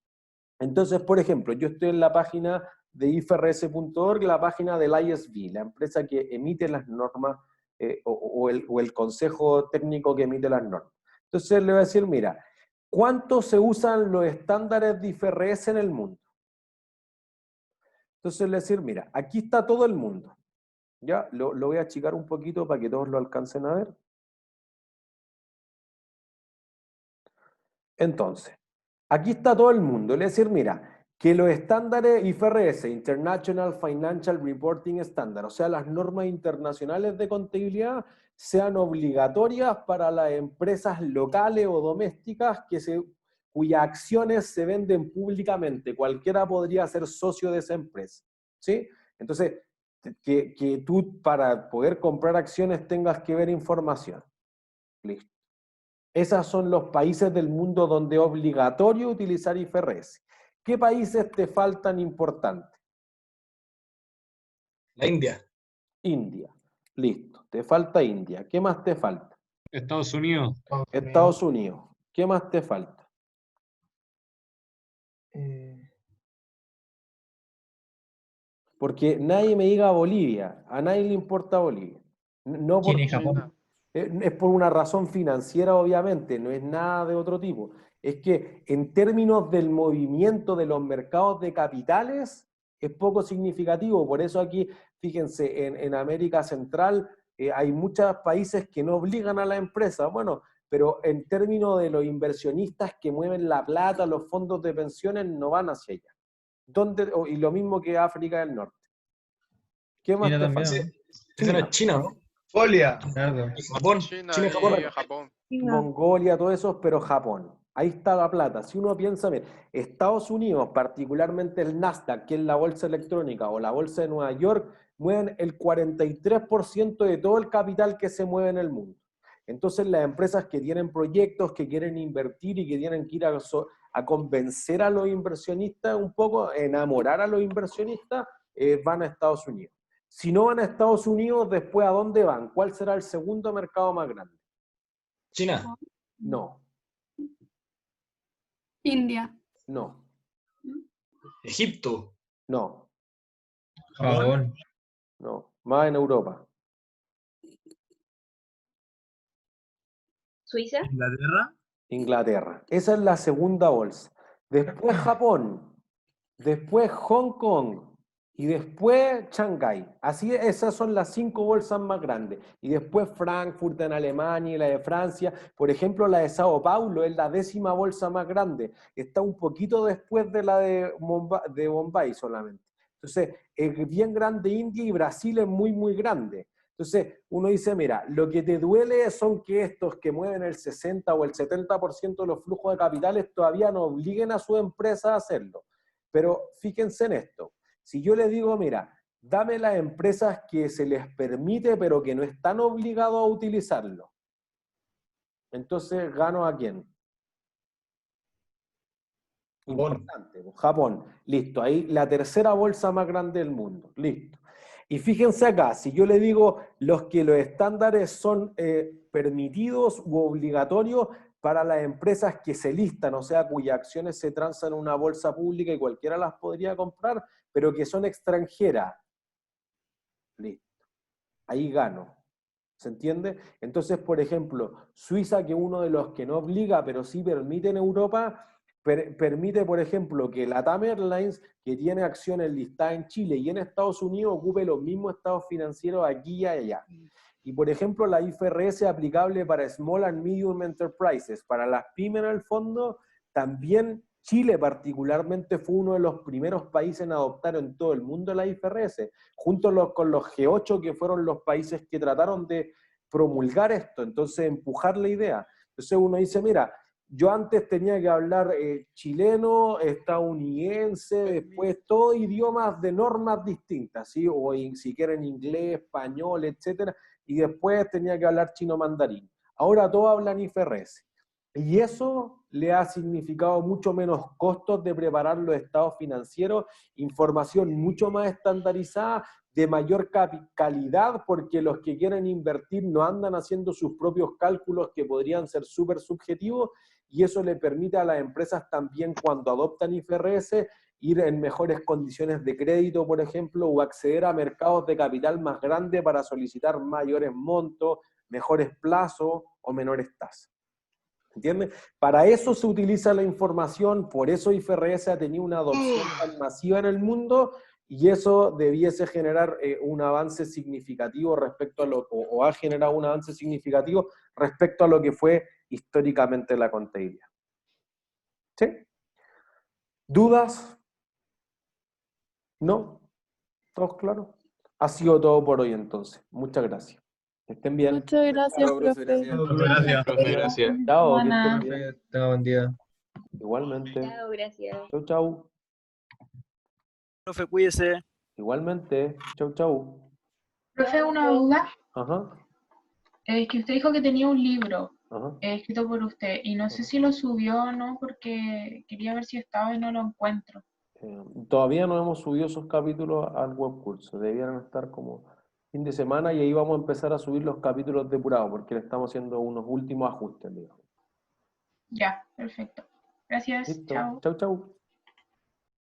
Entonces, por ejemplo, yo estoy en la página de ifrs.org, la página del ISB, la empresa que emite las normas, o el consejo técnico que emite las normas. Entonces le voy a decir, mira, ¿cuánto se usan los estándares de IFRS en el mundo? Entonces le voy a decir, mira, aquí está todo el mundo. Ya, lo voy a achicar un poquito para que todos lo alcancen a ver. Entonces, aquí está todo el mundo. Le voy a decir, mira, que los estándares IFRS, International Financial Reporting Standard, o sea, las normas internacionales de contabilidad, sean obligatorias para las empresas locales o domésticas cuyas acciones se venden públicamente. Cualquiera podría ser socio de esa empresa, ¿sí? Entonces, que tú para poder comprar acciones tengas que ver información. Listo. Esos son los países del mundo donde es obligatorio utilizar IFRS. ¿Qué países te faltan importantes? La India. India. Listo. Te falta India. ¿Qué más te falta? Estados Unidos. Estados Unidos. ¿Qué más te falta? Porque nadie me diga Bolivia. A nadie le importa Bolivia. No China y porque- Japón. Es por una razón financiera, obviamente, no es nada de otro tipo. Es que en términos del movimiento de los mercados de capitales, es poco significativo. Por eso aquí, fíjense, en América Central hay muchos países que no obligan a la empresa. Bueno, pero en términos de los inversionistas que mueven la plata, los fondos de pensiones no van hacia allá. Y lo mismo que África del Norte. ¿Qué más China te también, falta? ¿no? Esa no es China, ¿no? Folia. Claro. Japón. China China y Japón. y Japón. Mongolia, todo eso, pero Japón. Ahí está la plata. Si uno piensa, bien, Estados Unidos, particularmente el Nasdaq, que es la bolsa electrónica, o la bolsa de Nueva York, mueven el 43% de todo el capital que se mueve en el mundo. Entonces las empresas que tienen proyectos, que quieren invertir y que tienen que ir a convencer a los inversionistas un poco, enamorar a los inversionistas, van a Estados Unidos. Si no van a Estados Unidos, después ¿a dónde van? ¿Cuál será el segundo mercado más grande? China. No, India. no, Egipto. no, Japón. no. Más en Europa. ¿Suiza? ¿Inglaterra? Inglaterra. Esa es la segunda bolsa. Después Japón. Después Hong Kong. Y después Shanghái. Así, esas son las 5 bolsas más grandes. Y después Frankfurt en Alemania y la de Francia. Por ejemplo, la de Sao Paulo es la 10ª bolsa más grande. Está un poquito después de la de Bombay solamente. Entonces, es bien grande India y Brasil es muy, muy grande. Entonces, uno dice, mira, lo que te duele son que estos que mueven el 60 o el 70% de los flujos de capitales todavía no obliguen a su empresa a hacerlo. Pero fíjense en esto. Si yo le digo, mira, dame las empresas que se les permite, pero que no están obligados a utilizarlo. Entonces, ¿gano a quién? Importante, Japón. Listo, ahí la tercera bolsa más grande del mundo. Listo. Y fíjense acá, si yo le digo los estándares son permitidos u obligatorios para las empresas que se listan, o sea, cuyas acciones se transan en una bolsa pública y cualquiera las podría comprar, pero que son extranjeras. Listo. Ahí gano. ¿Se entiende? Entonces, por ejemplo, Suiza, que es uno de los que no obliga, pero sí permite en Europa, permite, por ejemplo, que la TAM Airlines, que tiene acciones listadas en Chile y en Estados Unidos, ocupe los mismos estados financieros aquí y allá. Y, por ejemplo, la IFRS aplicable para Small and Medium Enterprises, para las pymes en el fondo, también Chile particularmente fue uno de los primeros países en adoptar en todo el mundo la IFRS, junto con los G8, que fueron los países que trataron de promulgar esto, entonces empujar la idea. Entonces uno dice, mira, yo antes tenía que hablar chileno, estadounidense, después todos idiomas de normas distintas, ¿sí? O si quieren inglés, español, etcétera, y después tenía que hablar chino mandarín. Ahora todos hablan IFRS. Y eso le ha significado mucho menos costos de preparar los estados financieros, información mucho más estandarizada, de mayor calidad, porque los que quieren invertir no andan haciendo sus propios cálculos que podrían ser súper subjetivos, y eso le permite a las empresas también, cuando adoptan IFRS, ir en mejores condiciones de crédito, por ejemplo, o acceder a mercados de capital más grandes para solicitar mayores montos, mejores plazos o menores tasas. ¿Entiendes? Para eso se utiliza la información, por eso IFRS ha tenido una adopción tan masiva en el mundo, y eso debiese generar un avance significativo respecto a lo, o ha generado un avance significativo respecto a lo que fue históricamente la contabilidad. ¿Sí? ¿Dudas? ¿No? ¿Todos claros? Ha sido todo por hoy entonces. Muchas gracias. Que estén bien. Muchas gracias, Chao, profe, profe. gracias. Gracias. Profe, gracias. Chao, que Buena. estén bien. Tenga buen día. Igualmente. Chao, gracias. Chau, chau. Profe, cuídese. Igualmente. Chau, chau. Profe, una duda. Ajá, Es que usted dijo que tenía un libro ajá. escrito por usted y no sé si lo subió o no porque quería ver si estaba y no lo encuentro. Todavía no hemos subido esos capítulos al webcurso. Debieran estar como fin de semana, y ahí vamos a empezar a subir los capítulos depurados, porque le estamos haciendo unos últimos ajustes, digamos. Ya, perfecto. Gracias. Listo. Chao. Chau, chau.